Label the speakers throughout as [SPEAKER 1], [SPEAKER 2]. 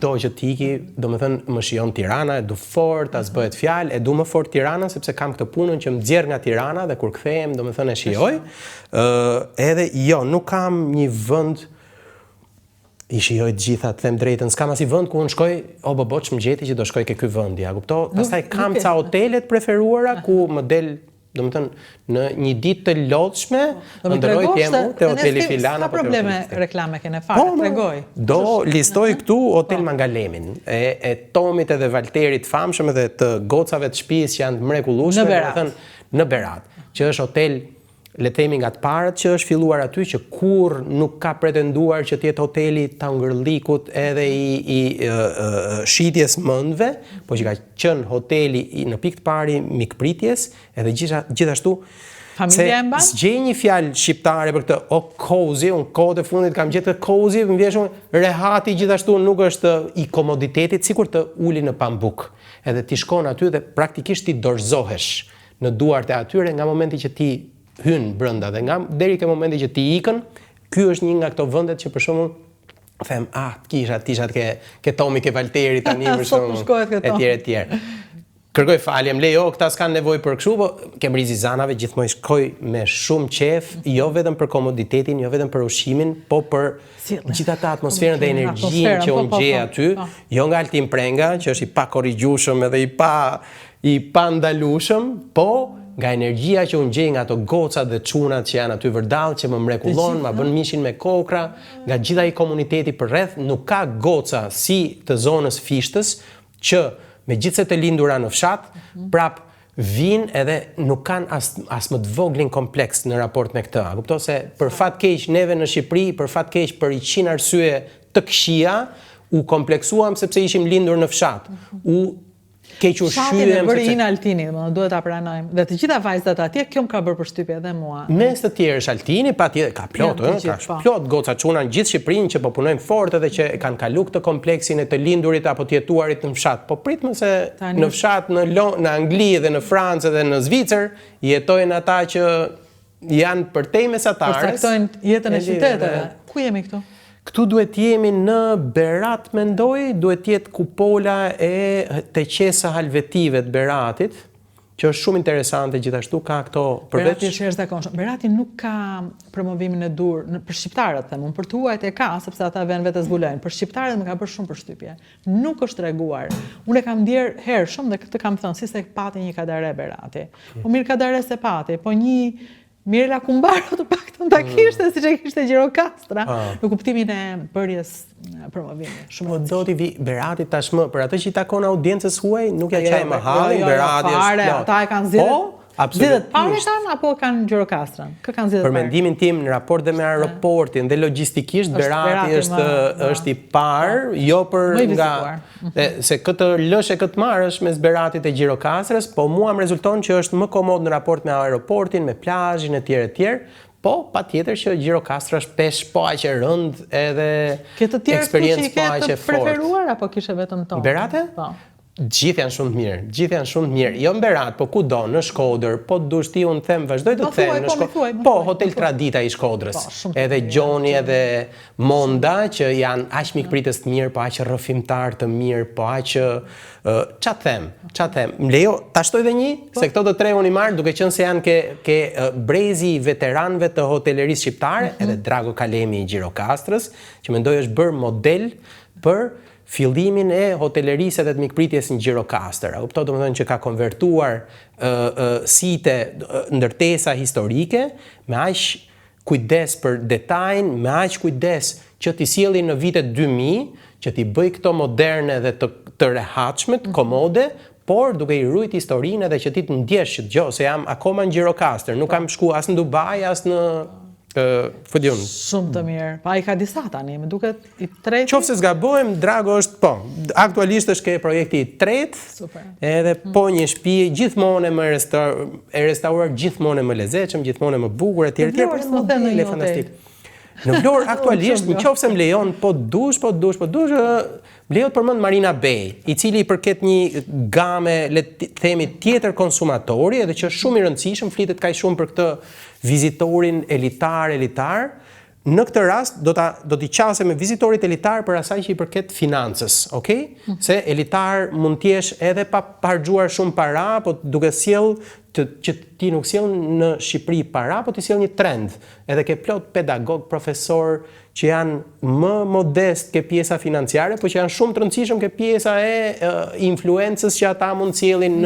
[SPEAKER 1] kudo që t'iki, domethënë më shijon Tirana, e du fort, as bëhet fjalë, e du më fort Tirana sepse kam këtë punën që më nxjerr nga Tirana dhe kur kthehem, domethënë e shijoj. Edhe jo, nuk kam një vend I shijoj të gjitha, të them drejtën, s'kam asnjë vend ku unë shkoj, o boboç më gjeti që do shkoj ke ky vend, ja kupto? Pastaj kam ca hotelet preferuara ku më del, domethënë në një ditë të lodhshme, ndërroj t'jem te hoteli filan apo
[SPEAKER 2] probleme reklame kene fare, tregoj.
[SPEAKER 1] Do listoj këtu Hotel Mangalemin, e Tomit edhe Valterit famshëm edhe të gocave të shtëpisë që janë të mrekullueshme, domethënë në Berat, që është hotel le të themi nga të parët që është filluar aty, që kur nuk ka pretenduar që t'jetë hoteli Tangërllikut edhe I shitjes mëndve, po që ka qenë hoteli në pikë të pari mikpritjes, edhe gjithashtu
[SPEAKER 2] familja e mban?
[SPEAKER 1] S'gjej një fjalë shqiptare për këtë, cozy, unë kohët e fundit kam gjetë cozy, më vjen shumë rehati gjithashtu nuk është I komoditetit, sikur të uli në pambuk. Edhe ti shkon aty dhe praktikisht ti dorëzohesh në duart e atyre nga momenti që ti hyn brenda dhe deri ke momenti që ti ikën, ky është një nga këto vendet që për shembull them, tishat ke Tomi, ke Valteri tani për shembull, etj. Kërkoj falje, më lejo, këta s'kan nevojë për kështu, po kem rizizanave gjithmonë shkoj me shumë qef, jo vetëm për komoditetin, jo vetëm për ushqimin, po për gjithë atë atmosferën dhe energjinë që unë gjej aty, jo nga Altin Prenga, që është I pa korrigjueshëm edhe I pa ndalueshëm, po nga energjia që unë gjej nga ato gocat dhe çunat që janë aty vërdall, që më mrekullon, ma bën mishin me kokra, nga gjitha I komuniteti përreth, nuk ka goca si të zonës Fishtës që megjithse të lindura në fshat, prap vinë edhe nuk kanë as më të voglin kompleks në raport me këtë. A kupto se për fat keq neve në Shqipëri, për fat keq për 100 arsye të këqija, u kompleksuam sepse ishim lindur në fshat. Keq ushqyem
[SPEAKER 2] bëri Ina Altini, duhet ta pranojmë. Dhe të gjitha vajzat atje, kjo më ka bërë përshtypje edhe mua.
[SPEAKER 1] Mes të tjerë është Altini, patjetër ka plot, ka plot goca çuna në gjithë Shqipërinë që po punojnë fort edhe që kanë kalu këtë kompleksin e të lindurit apo të jetuarit në fshat. Po pritmë se në fshat në Angli dhe në Francë dhe në Zvicër jetojnë ata që janë përtej mesatarës.
[SPEAKER 2] Përcaktojnë jetën e qyteteve. Ku jemi këtu?
[SPEAKER 1] Këtu duhet jemi në Berat, mendoj, duhet jetë kupola e të qesa halvetive të Beratit, që është shumë interesante gjithashtu, ka këto përveç.
[SPEAKER 2] Berati është jashtëzakonshëm. Berati nuk ka promovimin e dur, për shqiptarët them, për tuajt e ka, sepse ata vjen vetë zbulojnë. Për shqiptarët më ka bërë shumë përshtypje. Nuk është treguar. Unë e kam ndier hershëm dhe këtë kam thënë, si se pati një kadare Berati. Po mirë kadare se pati, po një Mirela Kumbaro të paktën ta kishte siç e kishte Gjirokastra në kuptimin e bërjes promovimit.
[SPEAKER 1] Shumë do t'i vi Berati tashmë për atë që I takon audiencës huaj, nuk ja çaj më hallin, Berati është.
[SPEAKER 2] Ata e kanë zgjedhur. Zgjedhët parë kanë apo kanë Gjirokastrën? Kë kanë zgjedhur?
[SPEAKER 1] Për mendimin tim në raport dhe me aeroportin dhe logjistikisht Berati është I parë, jo për nga se këtë lëshe këtë marrësh mes Beratit e Gjirokastrës, po mua më rezulton që është më komod në raport me aeroportin, me plazhin e tjerë. Po, patjetër që Gjirokastra është pesh po aq e rënd edhe eksperiencë po aq e fortë.
[SPEAKER 2] Preferuar apo kishe vetëm tonë?
[SPEAKER 1] Berate? Po. Gjithë janë shumë të mirë, Jo në Berat, po kudo, në Shkodër, po dush ti unë them, vazhdoj të them në Shkodër. Po, Hotel Tradita I Shkodrës. Edhe Gjoni edhe Monda që janë aq mikpritës të mirë, po aq rrëfimtar të mirë, po aq ç'a them. Më lejo ta shtoj edhe një, se këto të tre unë I marr, duke qenë se janë ke brezi I veteranëve të hotelerisë shqiptare, edhe Drago Kalemi I Gjirokastrës, që mendoj është bërë model për fillimin e hotelerisë dhe të mikpritjes në Gjirokastër. Kuptoj domethënë që ka konvertuar site ndërtesa historike me aq kujdes për detajn, me aq kujdes që t'i sjellin në vitet 2000, që t'i bëj këto moderne dhe të rehatshme, të komode, por duke I ruajt historinë edhe që ti të ndjesh që se jam akoma në Gjirokastër, nuk kam shku as në Dubai, as në
[SPEAKER 2] Shumë të mirë. Pa I ka disa tani, më duket I tretë.
[SPEAKER 1] Qofse s'gabojm, Drago është aktualisht është ke projekti I tretë.
[SPEAKER 2] Super.
[SPEAKER 1] Edhe po një shtëpi gjithmonë e restauruar, gjithmonë më lezetshëm, gjithmonë më bukur etj.
[SPEAKER 2] Modele
[SPEAKER 1] fantastik. Në Vlorë aktualisht, nëse më lejon, po dush, më lejon përmend Marina Bay, I cili I përket një game, le të themi, tjetër konsumatori, edhe që është shumë I rëndësishëm, flitet kaq shumë për këtë vizitorin elitar, Në këtë rast do t'i qasem me vizitorit elitar për asaj që i përket financës, okay? Se elitar mund t'jesh edhe pa harxuar shumë para, po duke sjell që ti nuk sjell në Shqipëri para, po ti sjell një trend. Edhe ke plot pedagog, profesor që janë më modest ke pjesa financiare, po që janë shumë të rëndësishëm ke pjesa e influencës që ata mund sjellin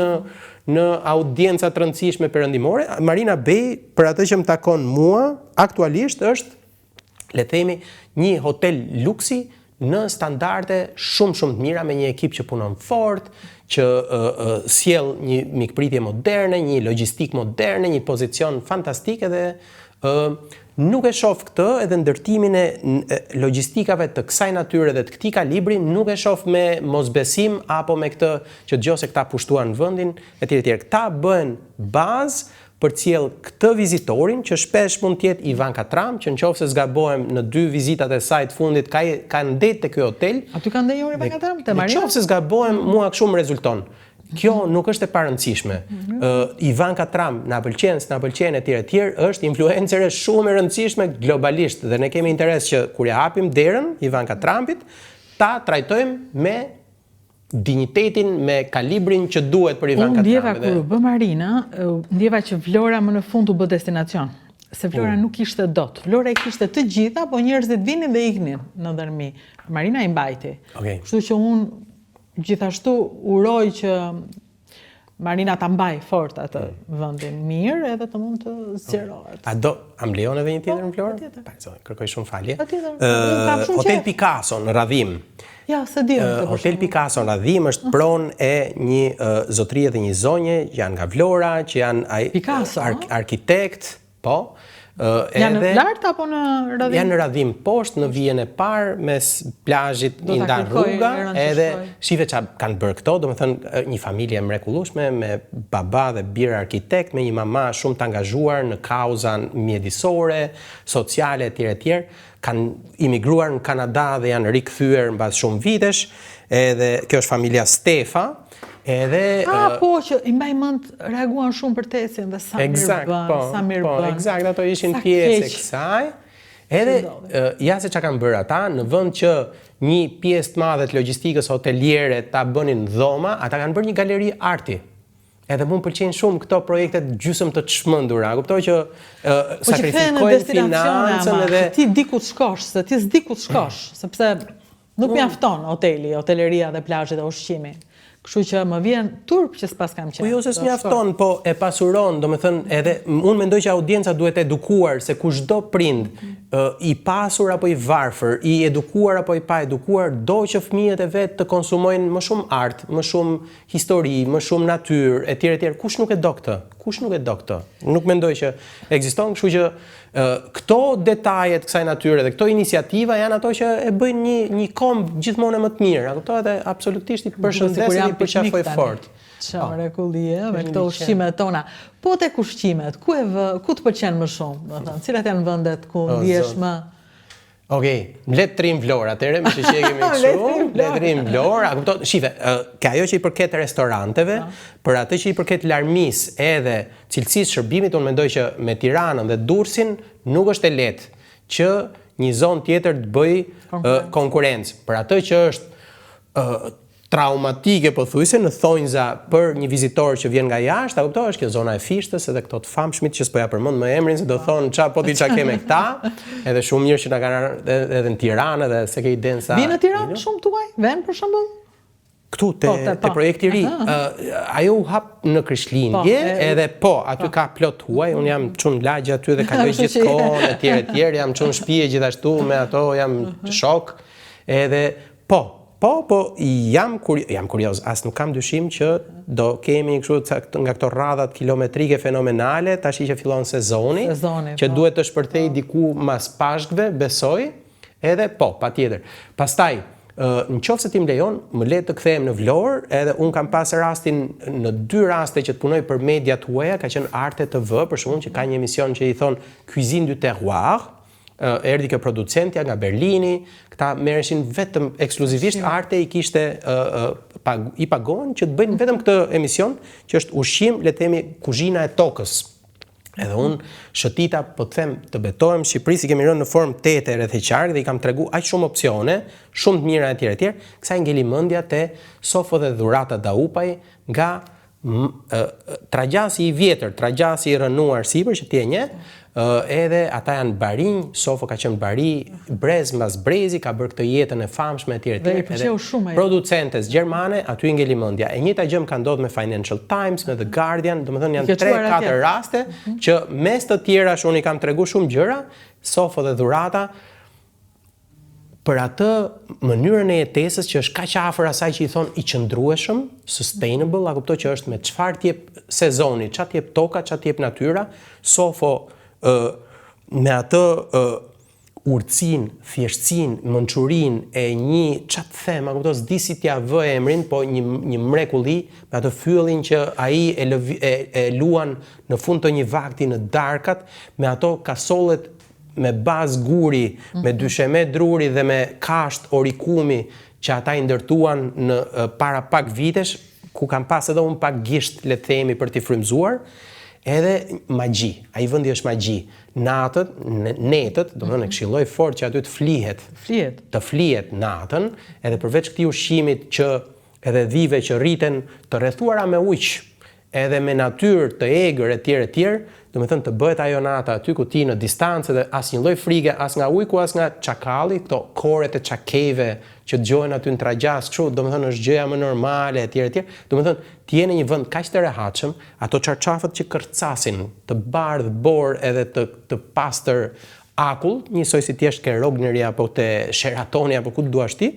[SPEAKER 1] në audienca të rëndësishme perëndimore. Marina Bej, për atë që më takon mua, aktualisht është, le themi, një hotel luksi në standarde shumë të mira, me një ekip që punon fort, që sjell një mikpritje moderne, një logjistik moderne, një pozicion fantastik, edhe nuk e shoh këtë, edhe ndërtimin e logjistikave të kësaj natyre dhe të këtij kalibri nuk e shoh me mosbesim apo me këtë që dëgjoj se këta pushtuan vendin etj. Këta bëhen bazë për të sjell këtë vizitorin që shpesh mund të jetë Ivanka Trump, që nëse zgabohem në 2 vizitat e saj të fundit ka ndet te ky hotel.
[SPEAKER 2] Aty ka ndenjur Ivanka Trump te Marina.
[SPEAKER 1] Nëse zgabohem, mua kështu më rezulton. Kjo nuk është e parëndësishme. Ivanka Trump na pëlqen etj. Është influencere shumë e rëndësishme globalisht dhe ne kemi interes që kur ja hapim derën Ivanka Trumpit, ta trajtojmë me dignitetin, me kalibrin që duhet për Ivanka Trump.
[SPEAKER 2] Unë ndjeva kur u bë Marina, ndjeva që Vlora më në fund u bë destinacion. Se Vlora nuk ishte dot. Vlora i kishte të gjitha, po njerëzit vinin dhe iknin në dërmi. Marina i mbajti. Kështu që unë gjithashtu uroj që Marina ta mbaj fort atë vendin mirë edhe të mund të zgjerohet.
[SPEAKER 1] A më lejon edhe një tjetër në Vlorë? Patjetër. Kërkoj shumë falje.
[SPEAKER 2] Patjetër.
[SPEAKER 1] Hotel Picasso në Radhim.
[SPEAKER 2] Ja, se di.
[SPEAKER 1] Hotel Picasso në Radhim është pronë e një zotrie dhe një zonje që janë nga Vlora, që janë arkitekt, po.
[SPEAKER 2] Janë në lart apo në Radhim?
[SPEAKER 1] Janë në Radhim poshtë, në vijen e parë, mes plazhit i ndan rruga, edhe shive që kanë bërë këto, domethënë një familje mrekullueshme me baba dhe birë arkitekt, me një mama shumë të angazhuar në kauza mjedisore, sociale etj. Kanë imigruar në Kanada dhe janë rikthyer mbas shumë vitesh, edhe kjo është familja Stefa.
[SPEAKER 2] Po që i mbaj mend reaguan shumë për Tesin dhe sa mirë bën.
[SPEAKER 1] Eksakt, ato ishin pjesë e kësaj. Edhe ja se çka kanë bërë ata, në vend që një pjesë të madhe të logjistikës hoteliere ta bënin dhoma, ata kanë bërë një galeri arti. Edhe mu më pëlqejnë shumë këto projektet gjysmë të çmendura. Kuptoj që sakrifikojnë financën edhe
[SPEAKER 2] ti di ku të shkosh, se ti s'di ku të shkosh, sepse nuk mjafton hoteleria dhe plazhet e ushqimi. Kështu që më vjen turp që s'pas kam qenë.
[SPEAKER 1] Po jo se s'mjafton, po e pasuron, domethënë edhe unë mendoj që audienca duhet edukuar se kushdo prind i pasur apo i varfër, i edukuar apo i pa edukuar, do që fëmijët e vet të konsumojnë më shumë art, më shumë histori, më shumë natyrë etj. Kush nuk e do këtë? Kush nuk e do këtë? Nuk mendoj që ekziston, kështu që këto detaje të kësaj natyre dhe këto iniciativa janë ato që e bëjnë një komb gjithmonë më të mirë. Kuptohet, absolutisht i përshëndes dhe i përqafoj fort.
[SPEAKER 2] Çfarë mrekullie me këto ushqimet tona. Po tek ushqimet, ku të pëlqen më shumë, do të thënë, cilat janë vendet ku ndihesh më?
[SPEAKER 1] Okej, le të rrim Vlorë, atëherë me që kemi kështu, le të rrim Vlorë, kupton, shife, ka ajo që i përket restoranteve, për atë që i përket larmisë edhe cilësisë shërbimit, unë mendoj që me Tiranën dhe Durrësin nuk është e lehtë që një zonë tjetër të bëj konkurrencë. Për atë që është traumatike pothuajse në thonjza për një vizitor që vjen nga jashtë, a kuptohesh, kjo zona e Fishtës edhe këto të famshmit që s'po ja përmend më emrin se do thonë ç'a keme këta, edhe shumë mirë që na kanë edhe në Tiranë edhe se ke idenë sa.
[SPEAKER 2] Vjen në Tiranë shumë tuaj, vjen për shembull?
[SPEAKER 1] Këtu te projekti i ri, ajo u hap në Krishtlindje, edhe aty ka plot huaj, un jam çun lagje aty dhe kaloj gjithkohon etj, jam çun shtëpi gjithashtu me ato, jam shok, edhe jam kurioz, as nuk kam dyshim që do kemi kështu nga këto radhat kilometrike fenomenale, tash që fillon sezoni, që duhet të shpërthej diku mas pashkve, besoj, edhe patjetër. Pastaj, në qoftë se ti më lejon, më le të kthehem në Vlorë, edhe un kam pas rastin në 2 raste që të punoj për media tuaja, ka qenë Arte TV, për shkakun që ka një emision që i thon Cuisine du Terroir. Erdhi kjo producentja nga Berlini, këta merreshin vetëm ekskluzivisht arte, i kishte i pagohen që të bëjnë vetëm këtë emision, që është ushqim, le të themi, kuzhina e tokës. Edhe unë shëtita, po të them, të betohem, Shqipëri si kemi rënë në formë 8 rreth e qark dhe i kam tregu aq shumë opsione, shumë të mira etj etj, kësaj ngeli mendja te Sofo dhe dhurata Daupaj nga tragjasi i vjetër, tragjasi i rënuar sipër që ti e njeh, edhe ata janë barinj, Sofo ka qenë bari, brez mbas brezi, ka bërë këtë jetën e famshme etj etj.
[SPEAKER 2] Edhe
[SPEAKER 1] producentes gjermane, aty ngeli mendja. E njëjta gjë më ka ndodhur me Financial Times, me The Guardian, domethënë janë 3-4 raste që mes të tjerash unë i kam tregu shumë gjëra, Sofo dhe dhurata për atë mënyrën e jetesës që është kaq afër asaj që i thon i qëndrueshëm, sustainable, a kuptoj që është me çfarë t'jep sezoni, çfarë t'jep toka, çfarë t'jep natyra, Sofo me atë urtësinë, thjeshtësinë, mençurinë e një çfarë të them, a kuptoj, s'di si t'ia vë emrin, po një mrekulli me atë fyllin që ai e luan në fund të një vakti në darkat, me ato kasollet me bazë guri, me dysheme druri dhe me kasht orikumi që ata i ndërtuan në para pak vitesh, ku kam pas edhe unë pak gisht, le të themi, për t'i frymzuar, edhe magji. Ai vendi është magji. Natët, netët, domethënë e këshilloj fort që aty të flihet. Të flihet natën, edhe përveç këtij ushqimit që edhe dhive që rriten të rrethuara me ujq, edhe me natyrë të egër etj, domethënë të bëhet ajo nata aty ku ti në distancë dhe asnjë lloj frige, as nga ujku, as nga çakalli, këto koret e çakeve që dëgjohen aty në tragjas, kështu, domethënë është gjëja më normale etj. Domethënë ti je në një vend kaq të rehatshëm, ato çarçafët që kërcasin, të bardh bor edhe të pastër akull, njësoj si ti je ke Rogneri apo te Sheratoni apo ku duash ti,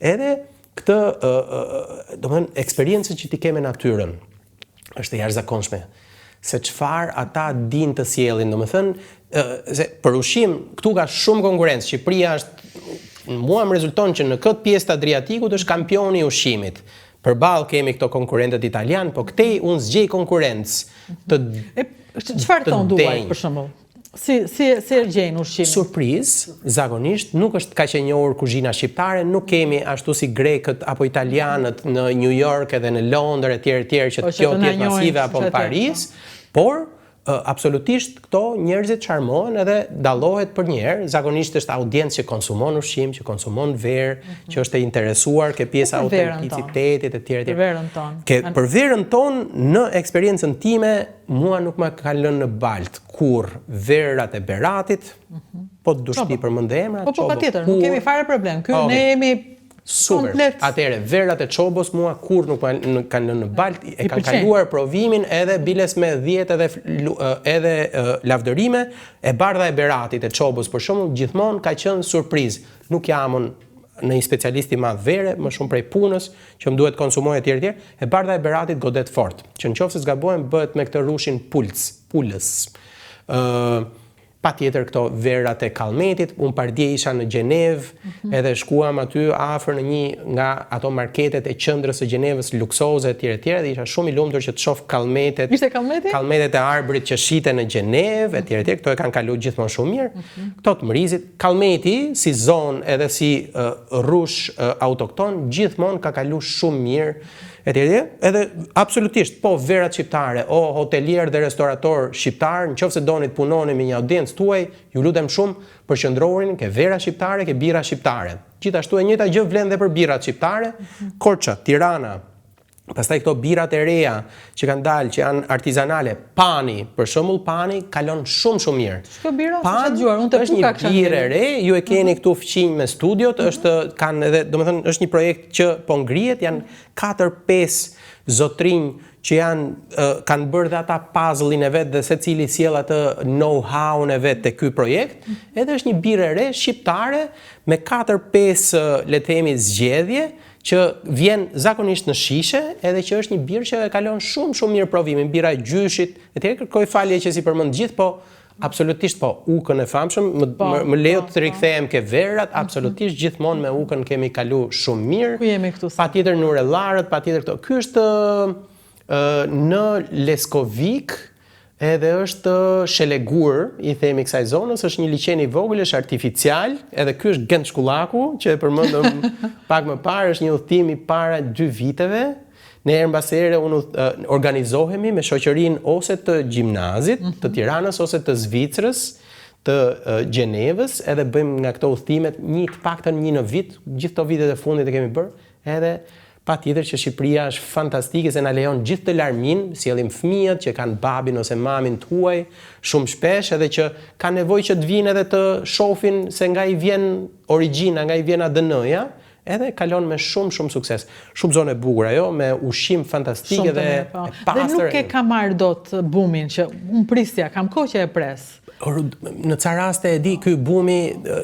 [SPEAKER 1] edhe këtë domethënë eksperiencën që ti ke me natyrën është e jashtëzakonshme. Se çfarë ata dinë të sjellin, domethënë, se për ushqim këtu ka shumë konkurrencë. Shqipëria është, mua më rezulton që në këtë pjesë të Adriatikut është kampioni i ushqimit. Përballë kemi këto konkurrentët italian, po këtej unë zgjej konkurrencë të
[SPEAKER 2] çfarë ton duaj për shembull? Si e gjejnë ushqimin?
[SPEAKER 1] Surprizë, zakonisht nuk është kaq e njohur kuzhina shqiptare, nuk kemi ashtu si grekët apo italianët në New York edhe në Londër etj që kjo tjetë masive apo në Paris, por absolutisht këto njerëzit charmohen edhe dallohet për një herë. Zakonisht është audiencë që konsumon ushqim, që konsumon verë, që është e interesuar ke pjesa autenticitetit etj.
[SPEAKER 2] Për verën tonë.
[SPEAKER 1] Për verën tonë, në eksperiencën time, mua nuk më ka lënë në balt kur verrat e Beratit, po dushti përmend emrat.
[SPEAKER 2] Po patjetër, nuk kemi fare problem. Ky ne jemi
[SPEAKER 1] super. Atëre verrat e Çobos mua kur nuk kanë lënë në balt, e kanë kaluar provimin edhe biles me 10 edhe lavdërime, e bardha e Beratit e Çobos për shembull gjithmonë ka qenë surprizë. Nuk jamon në një specialist i madh vere, më shumë prej punës që më duhet konsumoj etj. E bardha e Beratit godet fort, që nëse zgabohem bëhet me këtë rushin pulës. Patjetër këto verrat e Kallmetit, unë pardje isha në Gjenevë, edhe shkuam aty afër në një nga ato marketet e qendrës së Gjenevës luksoze etj. Dhe isha shumë i lumtur që të shoh kallmetet.
[SPEAKER 2] Ishte kallmeti?
[SPEAKER 1] Kallmetet e arbrit që shiten në Gjenevë etj. Këto e kanë kaluar gjithmonë shumë mirë. Këto të mërizit, kallmeti si zonë edhe si rrush autokton gjithmonë ka kaluar shumë mirë. Edhe absolutisht, po verat shqiptare, o hotelier dhe restaurator shqiptar, nëse doni të punoni me një audiencë tuaj, ju lutem shumë përqendrohuni ke vera shqiptare, ke bira shqiptare. Gjithashtu e njëjta gjë vlen dhe për birat shqiptare, Korça, Tirana. Pastaj këto birat e reja që kanë dalë, që janë artizanale, Pani, për shembull, Pani kalon shumë mirë.
[SPEAKER 2] Ç'ka bira? Është
[SPEAKER 1] një birë e re, ju e keni këtu fqinj me studiot, kanë edhe, domethënë, është një projekt që po ngrihet, janë 4-5 zotrinj që kanë bërë dhe ata puzzle-in e vet dhe secili sjell atë know-how-n e vet te ky projekt, edhe është një birë e re shqiptare me 4-5 le të themi zgjedhje që vjen zakonisht në shishe, edhe që është një birë që e kalon shumë mirë provimin, bira e gjyshit, kërkoj falje që si përmend gjithë, po absolutisht po, ukën e famshëm, më lejo të rikthehem ke verrat, absolutisht gjithmonë me ukën kemi kalu shumë mirë.
[SPEAKER 2] Ku jemi këtu?
[SPEAKER 1] Patjetër në Urellarët, patjetër këto. Ky është në Leskovik, edhe është Shelegur, i themi kësaj zonës, është një liçen i vogël, është artificial, edhe ky është Gent Shkullaku, që e përmendëm pak më parë, është një udhëtim i para 2 viteve, Ne herë mbas here unë organizohemi me shoqërinë ose të gjimnazit, të Tiranës ose të Zvicrës, të Gjenevës, edhe bëjmë nga këto udhëtimet të paktën një në vit, gjithë këto vitet e fundit e kemi bërë, edhe patjetër që Shqipëria është fantastike se na lejon gjithë të larmin, sjellim fëmijët që kanë babin ose mamin tuaj shumë shpesh, edhe që kanë nevojë që të vinë edhe të shohin se nga i vjen origjina, nga i vjen ADN-ja, edhe kalon me shumë sukses. Shumë zonë e bukur ajo, me ushqim fantastik edhe e pastër.
[SPEAKER 2] Dhe nuk e ka marrë dot bumin që unë prisja, kam kohë që e pres.
[SPEAKER 1] Në ca raste e di, ky bumi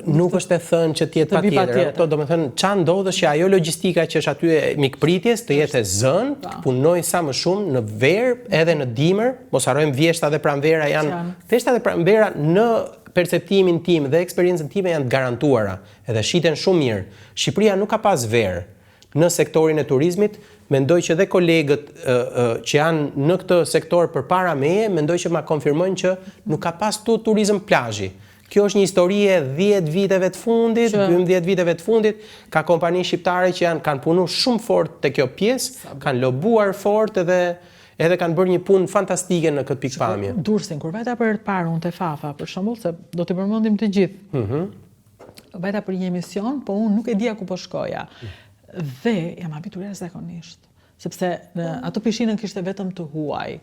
[SPEAKER 1] nuk është e thënë që të jetë patjetër. Do të thënë, ç'a ndodh është që ajo logjistika që është aty e mikpritjes të jetë e zënë, të punoj sa më shumë në verë edhe në dimër, mos harrojmë vjeshta dhe pranvera janë. Vjeshta dhe pranvera në perceptimin tim dhe eksperiencën time janë të garantuara, edhe shiten shumë mirë. Shqipëria nuk ka pas verë në sektorin e turizmit. Mendoj që dhe kolegët që janë në këtë sektor përpara meje, mendoj që ma konfirmojnë që nuk ka pas turizëm plazhi. Kjo është një histori e 10 viteve të fundit, 12 viteve të fundit, ka kompani shqiptare që kanë punu shumë fort të kjo pjesë, kanë lobuar fort edhe kanë bërë një punë fantastike në këtë pikpamje.
[SPEAKER 2] Durrësin, kur vajta për të parë unë te Fafa, për shembull, se do t'i përmendim të gjithë. Vajta për një emision, po unë nuk e dija ku po shkoja. Dhe jam habituar zakonisht, sepse ato pishinën kishte vetëm të huaj.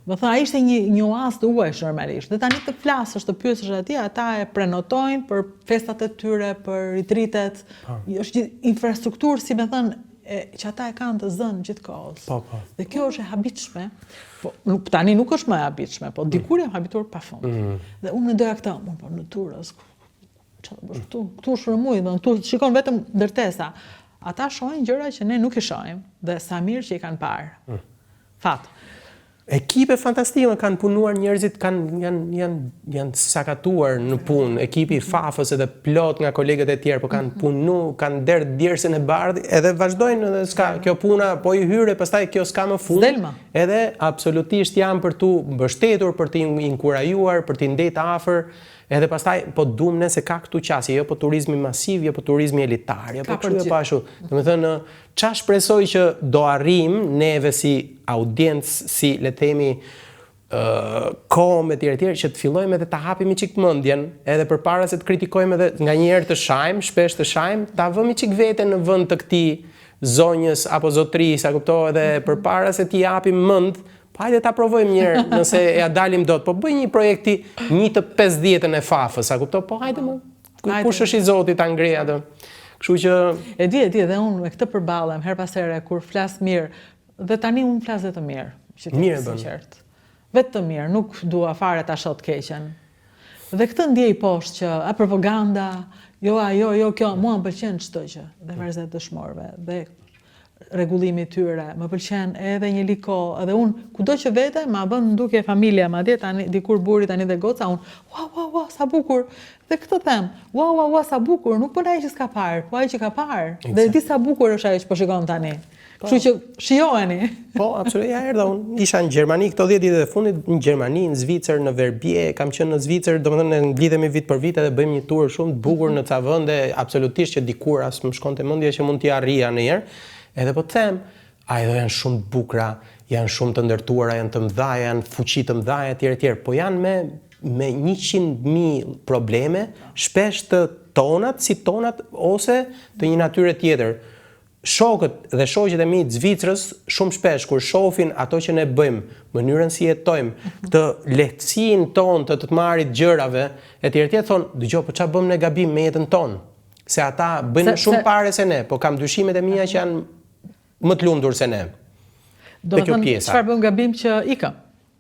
[SPEAKER 2] Do thënë, ai ishte një oazë të huaj normalisht. Dhe tani të flasësh, të pyesësh atje, ata e prenotojnë për festat e tyre, për ritritet. Është infrastrukturë, si me thënë, që ata e kanë të zënë gjithkohës. Dhe kjo është e habitshme. Tani nuk është më e habitshme, po dikur jam habituar pafund. Dhe unë mendoja këtë, po në Durrës, këtu shërmuj, këtu shikon vetëm ndërtesa. Ata shohin gjëra që ne nuk i shohim dhe sa mirë që i kanë parë. Fat.
[SPEAKER 1] Ekipe fantastike kanë punuar njerëzit, janë sakatuar në punë. Ekipi i Fafës edhe plot nga kolegët e tjerë, po kanë punu, kanë derë djersën e bardhë, edhe vazhdojnë edhe s'ka kjo puna, po i hyre, pastaj kjo s'ka më fund.
[SPEAKER 2] Zdelma.
[SPEAKER 1] Edhe absolutisht janë për tu mbështetur, për t'i inkurajuar, për t'i ndetë afër. Edhe pastaj po duam ne se ka këtu qasje, jo po turizmi masiv, jo po turizmi elitar, jo po kështu e pa ashtu. Domethënë, ç'a shpresoj që do arrim neve si audiencë, si le të themi kohë me tjerë që të fillojmë edhe ta hapim një çik mendjen, edhe përpara se të kritikojmë edhe nganjëherë të shajmë, shpesh të shajmë, ta vëmë një çik veten në vend të këtij zonjës apo zotrisë, a kuptoj, edhe përpara se t'i japim mend. Hajde ta provojmë njërë nëse ja dalim dot, po bëj një projekti 1/50 e Fafës, a kupto? Po hajde më, kush është i Zotit ta ngrej atë. Kështu që
[SPEAKER 2] E di, dhe unë me këtë përballem her pas here kur flas mirë, dhe tani unë flas vetëm mirë, që të
[SPEAKER 1] mirë
[SPEAKER 2] jemi sinqert. Vetëm mirë, nuk dua fare ta shoh të keqen. Dhe këtë ndjej poshtë që a propaganda, jo ajo, jo kjo, mua më pëlqen çdo gjë, dhe verzet dëshmorëve, dhe rregullimi tyre, më pëlqen edhe një liko, edhe unë kudo që vete, ma bën duke familja, madje tani dikur buri tani dhe goca, unë wow, sa bukur. Dhe këtë them, wow, sa bukur, nuk bën ai që s'ka parë, po ai që ka parë. Dhe di sa bukur është ajo që po shikon tani. Kështu që shijojeni.
[SPEAKER 1] Po, absolutisht, ja erdha unë. Isha në Gjermani këto 10 ditë e fundit, në Gjermani, në Zvicër, në Verbier, kam qenë në Zvicër, domethënë ne lidhemi vit për vit edhe bëjmë një tur shumë të bukur në ca vende, absolutisht që dikur as më shkonte mendja që mund t'i arrija ndonjëherë. Edhe po të them, ajo janë shumë të bukura, janë shumë të ndërtuara, janë të mëdha, janë fuqi të mëdha etj, po janë me 100.000 probleme, shpesh të tonat, si tonat ose të një natyre tjetër. Shokët dhe shoqjet e mi të Zvicrës shumë shpesh kur shohin ato që ne bëjmë, mënyrën si jetojmë, këtë lehtësinë tonë të marrit gjërave etj, thonë, dëgjoj, po çfarë bëmë ne gabim me jetën tonë? Se ata bëjnë shumë pare se ne, po kam dyshimet e mia që janë më të lumtur se ne.
[SPEAKER 2] Do të thënë, çfarë bëm gabim që ikëm?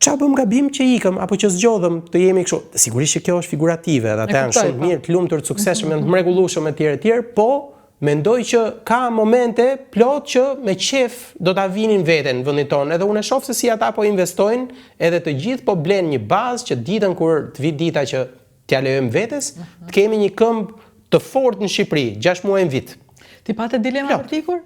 [SPEAKER 1] Çfarë bëm gabim që ikëm apo që zgjodhëm të jemi kështu? Sigurisht që kjo është figurative, dhe ata janë shumë mirë, të lumtur, të suksesshëm, janë të mrekullueshëm etj, po mendoj që ka momente plot që me qef do ta vinin veten në vendin tonë. Edhe unë e shoh se si ata po investojnë, edhe të gjithë po blenë një bazë që ditën kur të vi dita që t'ja lejojmë vetes, të kemi një këmbë të fortë në Shqipëri, 6 muaj në vit.
[SPEAKER 2] Ti patë dilema për t'ikur?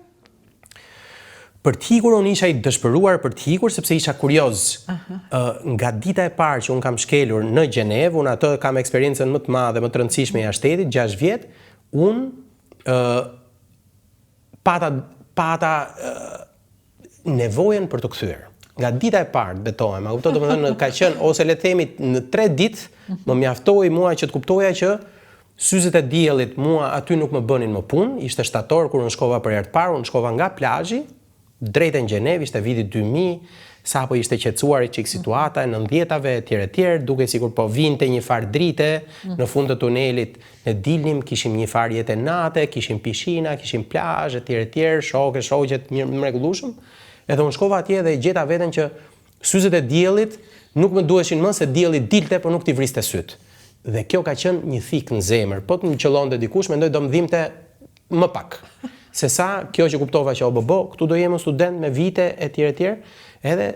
[SPEAKER 1] Për t'ikur unë isha i dëshpëruar për t'ikur sepse isha kurioz. Nga dita e parë që unë kam shkelur në Gjenevë, unë atë kam eksperiencën më të madhe, më të rëndësishme e shtetit, 6 vjet, unë pata nevojën për të kthyer. Nga dita e parë betohem, a kupton, domethënë ka qenë ose le të themi në 3 ditë më mjaftoi mua që të kuptoja që syzet e diellit mua aty nuk më bënin më punë. Ishte shtator kur unë shkova për herë të parë, unë shkova nga plazhi drejt në Gjenevë, ishte viti 2000, sapo ishte qetësuar i çik situata, 90-tave etj, duke sikur po vinte një farë drite në fund të tunelit. Ne dilnim, kishim një farë jetë nate, kishim pishina, kishim plazh etj, shokë, shoqet mrekullueshëm. Edhe unë shkova atje dhe gjeta veten që syzet e diellit nuk më duheshin më se dielli dilte, por nuk t'i vriste syt. Dhe kjo ka qenë një thik në zemër. Po të më qëllonte dikush, mendoj do më dhimbte më pak. Se sa kjo që kuptova që këtu do jem student me vite etj, edhe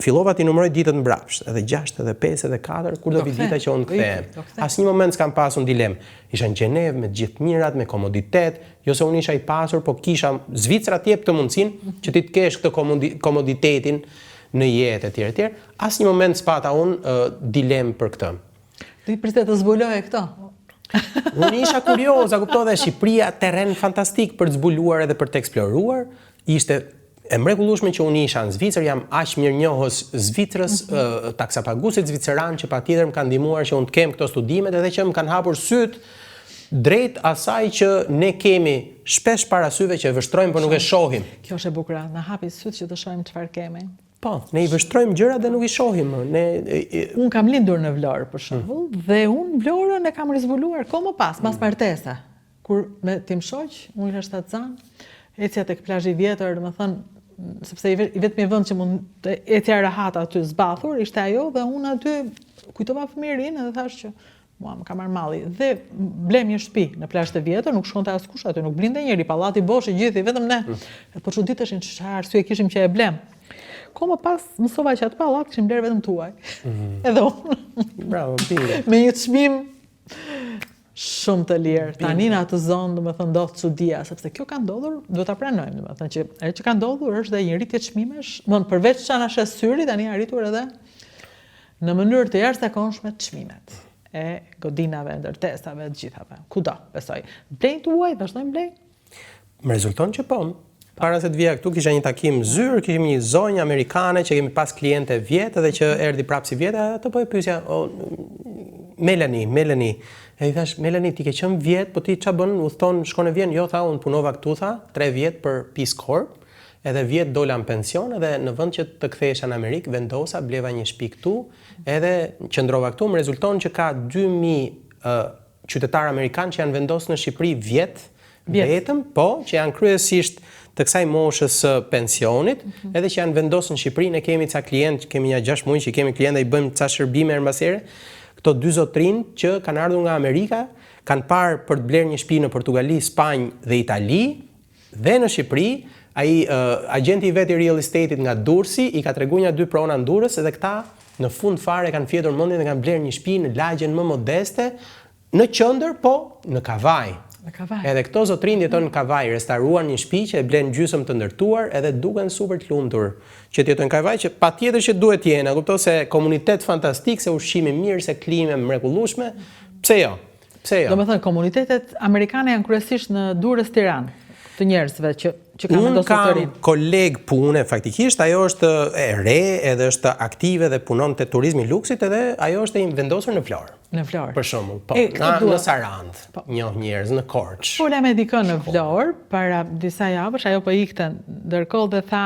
[SPEAKER 1] fillova t'i numëroj ditët mbrapsht, edhe 6, edhe 5, edhe 4, kur do vi dita që unë kthehem. Asnjë moment s'kam pasur dilemë. Isha në Gjenevë me të gjithë mirat, me komoditet, jo se unë isha i pasur, po kisha Zvicra t'jep të mundësinë që ti të kesh këtë komoditetin në jetë etj. Asnjë moment s'pata unë dilemë për këtë.
[SPEAKER 2] Do i pritet të zbuloje këto?
[SPEAKER 1] Unë isha kurioza, kuptove, Shqipëria terren fantastik për të zbuluar edhe për të eksploruar. Ishte e mrekullueshme që unë isha në Zvicër, jam aq mirënjohës Zvicrës, taksapaguesit zviceran që patjetër më kanë ndihmuar që unë të kem këto studimet edhe që më kanë hapur syt drejt asaj që ne kemi shpesh para syve që e vështrojmë por nuk e shohim.
[SPEAKER 2] Kjo është e bukur, na hapi syt që të shohim çfarë kemi.
[SPEAKER 1] Po, ne i vështrojmë gjërat dhe nuk i shohim.
[SPEAKER 2] Unë kam lindur në Vlorë, për shembull, dhe unë Vlorën e kam rizbuluar kohë më pas martesa. Kur me tim shoq, unë isha shtatzan, ecja tek plazhi i vjetër, domethënë, sepse i vetmi vend që mund të ecja rahat aty zbathur, ishte ajo dhe unë aty kujtova fëmijërinë edhe thash që mua më ka marrë malli. Dhe blem një shtëpi në plazh të vjetër, nuk shkonte askush aty, nuk blinte njëri, pallati bosh i gjithë, vetëm ne. Po çuditeshin çfarë arsye kishim që e blem. Ko më pas mësova që atë pallat kishim bler vetëm tuaj. Edhe unë.
[SPEAKER 1] Bravo, bile.
[SPEAKER 2] Me një çmim shumë të lirë. Tani në atë zonë, domethënë ndodh çudia, sepse kjo ka ndodhur, duhet ta pranojmë, domethënë që ajo që ka ndodhur është dhe një rritje çmimesh, përveç çan na shes syri, tani ka rritur edhe në mënyrë të jashtëzakonshme çmimet e godinave, ndërtesave, të gjithave. Kudo, besoj. Blej tuaj, vazhdojmë blej?
[SPEAKER 1] Më rezulton që po. Para se të vija këtu kisha një takim zyrë, kishim një zonjë amerikane që kemi pas kliente vjetë dhe që erdhi prapë si vjetë, atë po e pyesja, Melanie. E i thash, Melanie, ti ke qenë vjetë, po ti ç'a bën? U thon, shkon e vjen? Jo, tha, unë punova këtu, tha, 3 vjet për Peace Corps, edhe vjet dola në pension, edhe në vend që të kthehesha në Amerikë, vendosa, bleva një shtëpi këtu, edhe qëndrova këtu, më rezulton që ka 2000 qytetarë amerikanë që janë vendosur në Shqipëri vetëm, po, që janë kryesisht të kësaj moshës pensionit, edhe që janë vendosur në Shqipëri, ne kemi ca klientë, kemi një 6 muaj që kemi klientë, i bëjmë ca shërbime her mbas here. Këto 2 zotrin që kanë ardhur nga Amerika, kanë parë për të blerë një shtëpi në Portugali, Spanjë dhe Itali, dhe në Shqipëri, ai agenti i vet i real estate-it nga Durrësi i ka treguar një 2 prona në Durrës, edhe këta në fund fare kanë fjetur mendjen dhe kanë blerë një shtëpi në lagjen më modeste, në qendër, po në Kavaj. Edhe këto zotrin jetojnë në Kavaj, restauruan një shtëpi që e blen gjysmë të ndërtuar edhe duken super të lumtur që jetojnë në Kavaj, që patjetër që duhet të jenë, kupton se komunitet fantastik, se ushqim i mirë, se klimë mrekullueshme, pse jo?
[SPEAKER 2] Domethënë komunitetet amerikane janë kryesisht në Durrës, Tiranë, të njerëzve që kanë vendosur të rinë.
[SPEAKER 1] Unë kam koleg pune faktikisht, ajo është e re, edhe është aktive dhe punon te turizmi luksit, edhe ajo është e vendosur në Vlorë.
[SPEAKER 2] Në Vlorë.
[SPEAKER 1] Për shembull, po, në Sarandë, njoh njerëz në Korç.
[SPEAKER 2] Fola me dikën në Vlorë para disa javësh, ajo po ikte ndërkohë dhe tha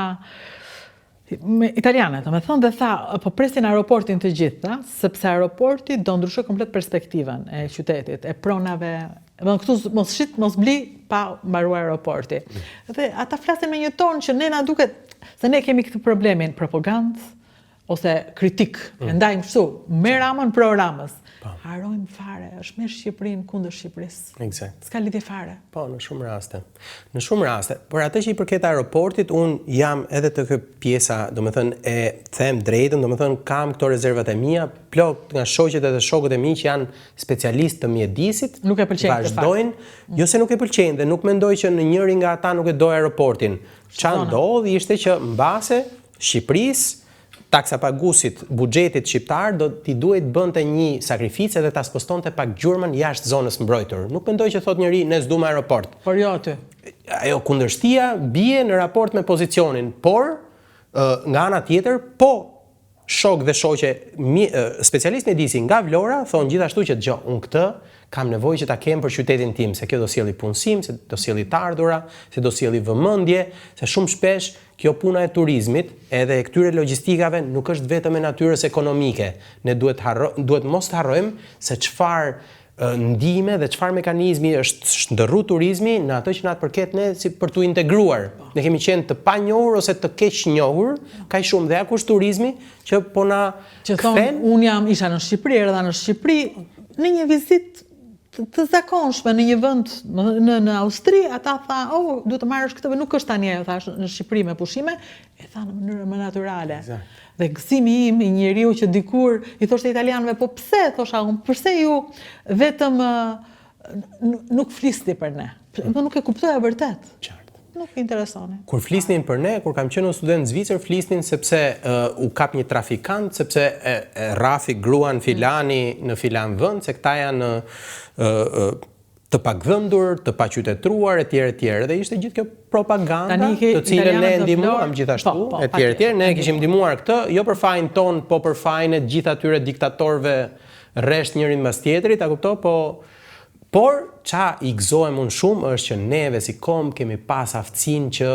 [SPEAKER 2] me italiane, domethënë dhe tha, po presin aeroportin të gjithë, sepse aeroporti do ndryshoj komplet perspektivën e qytetit, e pronave. Këtu mos bli pa mbaruar aeroporti. Dhe ata flasin me një ton që ne na duket se ne kemi këtë problemin propagandë ose kritik. E ndajmë kështu, me Ramën pro Ramës. Harojmë fare, është me Shqipërinë kundër Shqipërisë.
[SPEAKER 1] Eksakt.
[SPEAKER 2] S'ka lidhje fare.
[SPEAKER 1] Po, në shumë raste. Në shumë raste. Por atë që i përket aeroportit, unë jam edhe të kjo pjesa, domethënë e them drejtën, domethënë kam këto rezervat e mia, plot nga shoqet edhe shokët e mi që janë specialistë të mjedisit.
[SPEAKER 2] Nuk e pëlqejnë këtë fakt.
[SPEAKER 1] Vazhdojnë, jo se nuk e pëlqejnë dhe nuk mendoj që në njëri nga ata nuk e do aeroportin. Ç'a ndodhi ishte që mbase Shqipërisë taksa paguesit buxhetit shqiptar do t'i duhet bënte një sakrificë dhe ta spostonte pak gjurmën jashtë zonës mbrojtur. Nuk mendoj që thot njëri ne s'duam aeroport.
[SPEAKER 2] Por jo aty.
[SPEAKER 1] Ajo kundërshtia bie në raport me pozicionin, por nga ana tjetër, po shok dhe shoqe specialistë mjedisi nga Vlora thonë gjithashtu që dëgjoj, unë këtë kam nevojë që ta kem për qytetin tim, se kjo do sjelli punësim, se do sjelli të ardhura, se do sjelli vëmendje, se shumë shpesh kjo puna e turizmit edhe e këtyre logjistikave nuk është vetëm e natyrës ekonomike. Ne duhet mos të harrojmë se çfarë ndihme dhe çfarë mekanizmi është shndërru turizmi në atë që na përket ne si për t'u integruar. Ne kemi qenë të panjohur ose të keq njohur, kaq shumë dhe akush turizmi që po na
[SPEAKER 2] kthen. Unë isha në Shqipëri, erdha në Shqipëri në një vizitë të zakonshme në një vend në Austri, ata tha, duhet të marrësh këtë, nuk është tani ajo, thash në Shqipëri me pushime, e tha në mënyrë më natyrale.
[SPEAKER 1] Exact.
[SPEAKER 2] Dhe gëzimi im i njeriu që dikur i thoshte italianëve, po pse, thosha unë, përse ju vetëm nuk flisni për ne? Po nuk e kuptoja vërtet.
[SPEAKER 1] Qartë.
[SPEAKER 2] Nuk i interesoni.
[SPEAKER 1] Kur flisnin për ne, kur kam qenë student Zvicër, flisnin sepse u kap një trafikant, sepse rrafi gruan filani në filan vend, se këta janë të pagdhëndur, të paqytetruar etj. Dhe ishte gjithë kjo propaganda, të cilën ne ndihmuam gjithashtu, etj. Ne kishim ndihmuar këtë, jo për fajin ton, po për fajin e gjithë atyre diktatorëve rresht njërin mbas tjetrit, a kupto, por qa i gëzohem unë shumë është që neve si kom kemi pas aftësinë që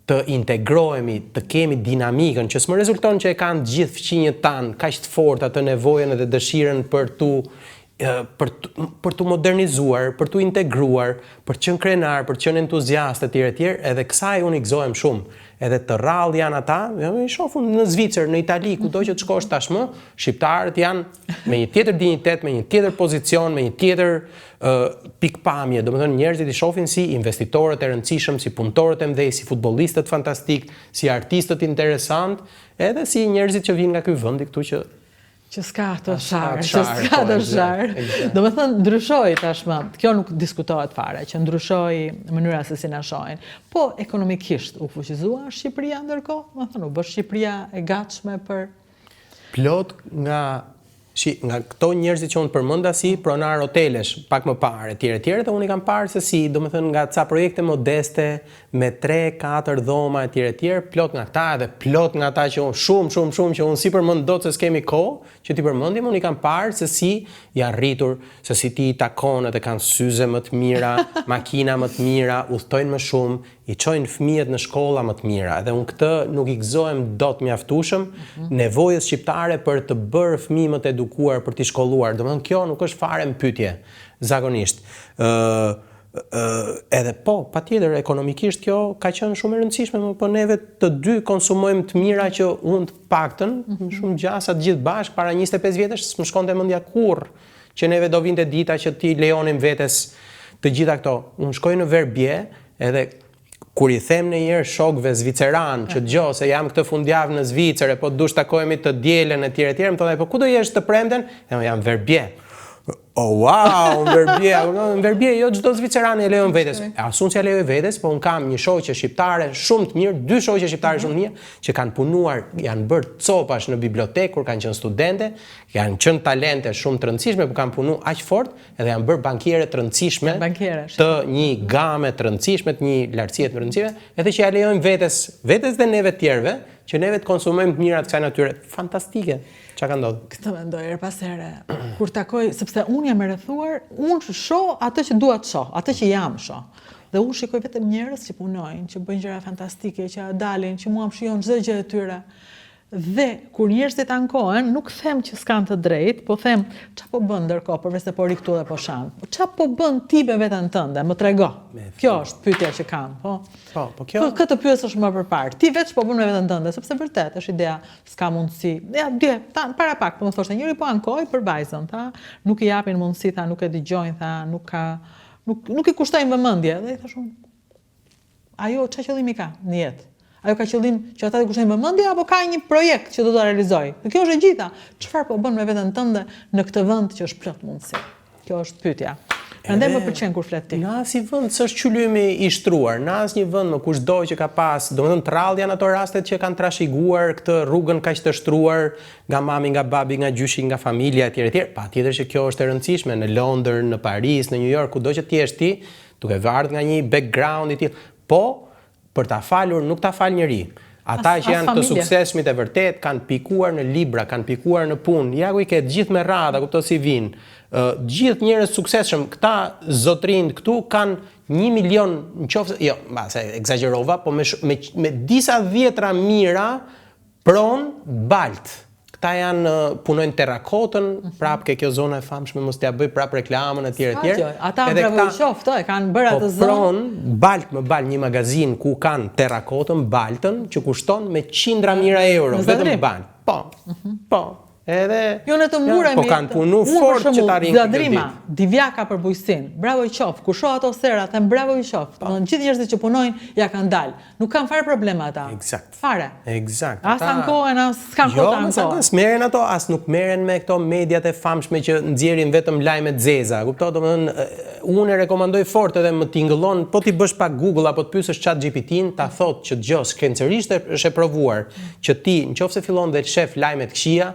[SPEAKER 1] të integrohemi, të kemi dinamikën, që s'më rezulton që e kanë gjithë fëqinjët tanë, kaq të fortë atë nevojën edhe dëshirën për t'u modernizuar, për t'u integruar, për të qenë krenar, për të qenë entuziast etj. Edhe kësaj unë i gëzohem shumë. Edhe të rrallë janë ata, i shofun në Zvicër, në Itali, kudo që të shkosh tashmë, shqiptarët janë me një tjetër dignitet, me një tjetër pozicion, me një tjetër pikpamje. Domethënë njerëzit i shohin si investitorët e rëndësishëm, si punëtorët e mëdhej, si futbollistët fantastik, si artistët interesant, edhe si njerëzit që vinë nga ky vendi këtu që
[SPEAKER 2] s'ka të sharë. Do me thënë, ndryshoj tashmë, kjo nuk diskutohet fare, që ndryshoj mënyra se si na shohin. Po, ekonomikisht, u fuqizua Shqipëria ndërkohë? Me thënë, u bë Shqipëria e gatshme për...
[SPEAKER 1] Plot nga këto njerëzit që unë përmenda si pronar hotelesh, pak më parë, etj. Dhe unë i kam parë se si, do me thënë, nga ca projekte modeste, me 3-4 dhoma, etj. Plot nga këta edhe plot nga ta që unë shumë që unë si përmend dot se s'kemi kohë, që ti përmendim, unë i kam parë se si janë rritur, se si ti i takon edhe kanë syze më të mira, makina më të mira, udhtojnë më shumë, i çojnë fëmijët në shkolla më të mira. Dhe unë këtë nuk i gëzohem dot mjaftueshëm nevojës shqiptare për të bërë fëmijë më të edukuar, për t'i shkolluar. Domethënë kjo nuk është fare në pyetje, zakonisht. Edhe po, patjetër ekonomikisht kjo ka qenë shumë e rëndësishme, po neve të dy konsumojmë të mira që unë të paktën, shumë gjasa të gjithë bashkë para 25 vjetësh s'më shkonte mendja kurrë që neve do vinte dita që ti lejonim vetes të gjitha këto. Unë shkoj në Verbje, edhe kur i them në njërë shokëve zviceran që dëgjoj se jam këtë fundjavë në Zvicër, po dush takojemi të dielën etj. Më thonë, po ku do jesh të premten? Jam Verbje. Oh, wow, në Verbje, jo çdo zviceran e lejon vetes. Asun që lejon vetes, po unë kam një shoqe shqiptare shumë të mirë, 2 shoqe shqiptare shumë të mirë, që kanë punuar, janë bërë copash në bibliotekë kur kanë qenë studente, janë qenë talente shumë të rëndësishme, por kanë punuar aq fort edhe janë bërë bankiere të rëndësishme, të një game të rëndësishme, të një lartësie të rëndësishme, edhe që ja lejojnë vetes dhe neve tjerëve, që neve të konsumojmë të mirat kësaj natyre. Fantastike. Çka ka ndodhur?
[SPEAKER 2] Këtë mendoj her pas here. Kur takoj, sepse unë jam e rrethuar, unë shoh atë që dua të shoh, atë që jam shoh. Dhe unë shikoj vetëm njerëz që punojnë, që bëjnë gjëra fantastike, që dalin, që mua më shijojnë çdo gjë e tyre. Dhe kur njerëzit ankohen, nuk them që s'kan të drejtë, po them ç'a po bën ndërkohë përveç se po ri këtu dhe po shan. Po ç'a po bën ti me veten tënde? Më trego. Kjo është pyetja që kam, po.
[SPEAKER 1] Po kjo.
[SPEAKER 2] Këtë pyesësh më përpara. Ti veç po bën me veten tënde, sepse vërtet është ideja, s'ka mundësi. Ja, para pak po më thoshte njëri po ankoj për vajzën, tha, nuk i japin mundësi, tha, nuk e dëgjojnë, tha, nuk i kushtojnë vëmendje. Dhe i thash unë, ajo ç'a qëllimi ka në jetë? Ajo ka qëllim që ata të kushtojnë vëmendje apo ka një projekt që do ta realizojë? Dhe kjo është e gjitha. Çfarë po bën me veten tënde në këtë vend që është plot mundësi? Kjo është pyetja. Prandaj më pëlqen kur flet ti.
[SPEAKER 1] Në asnjë vend s'është qylymi i shtruar, në asnjë vend më kushdo që ka pas, domethënë trallë janë ato rastet që kanë trashëguar këtë rrugën kaq të shtruar nga mami, nga babi, nga gjyshi, nga familja etj etj. Patjetër që kjo është e rëndësishme në Londër, në Paris, në New York, kudo që ti je ti, duke ardhur nga një background i tillë. Po, për ta falur nuk ta fal njëri. Ata që janë të suksesshmit e vërtet kanë pikuar në libra, kanë pikuar në punë. Ja ku i ke gjithë me radha, kupto si vinë. Gjithë njerëz suksesshëm, këta zotrinj këtu kanë 1 milion, nëse jo, mbase egzagjerova, po me disa dhjetra mira pron balt. Këta janë punojnë terrakotën, prap ke kjo zona e famshme, mos t'ia bëj prap reklamën etj etj.
[SPEAKER 2] Ata bravo i qoftë, e kanë bërë atë zonë.
[SPEAKER 1] Pron balt më bal një magazin ku kanë terrakotën, baltën, që kushton me qindra mijëra euro, vetëm balt. Po. Edhe
[SPEAKER 2] jo në të mburemi.
[SPEAKER 1] Po kanë punu fort që ta rinë
[SPEAKER 2] Vladrima, Divjaka për bujqësinë. Bravo i qof. Kur shoh ato serat, them bravo i qof. Do të gjithë njerëzit që punojnë ja kanë dalë. Nuk kanë fare probleme ata.
[SPEAKER 1] Eksakt.
[SPEAKER 2] Fare.
[SPEAKER 1] Eksakt.
[SPEAKER 2] As ankohen, as s'kan kohë të ankohen.
[SPEAKER 1] Jo, s'merren ato, as nuk merren me këto mediat e famshme që nxjerrin vetëm lajme të zeza. Kupto, domethënë unë e rekomandoj fort edhe më tingëllon, po ti bësh pak Google apo të pyesësh ChatGPT-n, ta thotë që dëgjoj, shkencërisht është e provuar që ti nëse fillon dhe të shef lajme të këqija,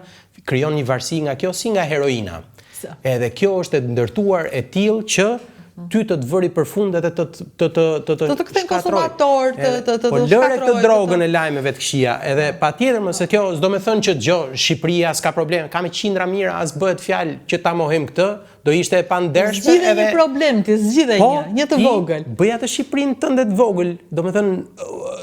[SPEAKER 1] krijon një varësi nga kjo si nga heroina. Edhe kjo është e ndërtuar e tillë që ty të vëri përfund edhe të
[SPEAKER 2] kthen konsumator, të
[SPEAKER 1] po lëre këtë drogën e lajmeve të këqija. Edhe patjetër mëse kjo s'do me thënë që Shqipëria s'ka probleme, ka me qindra mira, as bëhet fjalë që ta mohim këtë, do ishte e pandershme
[SPEAKER 2] edhe një problem ti, zgjidhe një të vogël.
[SPEAKER 1] Bëj atë Shqipërinë tënde të vogël, domethënë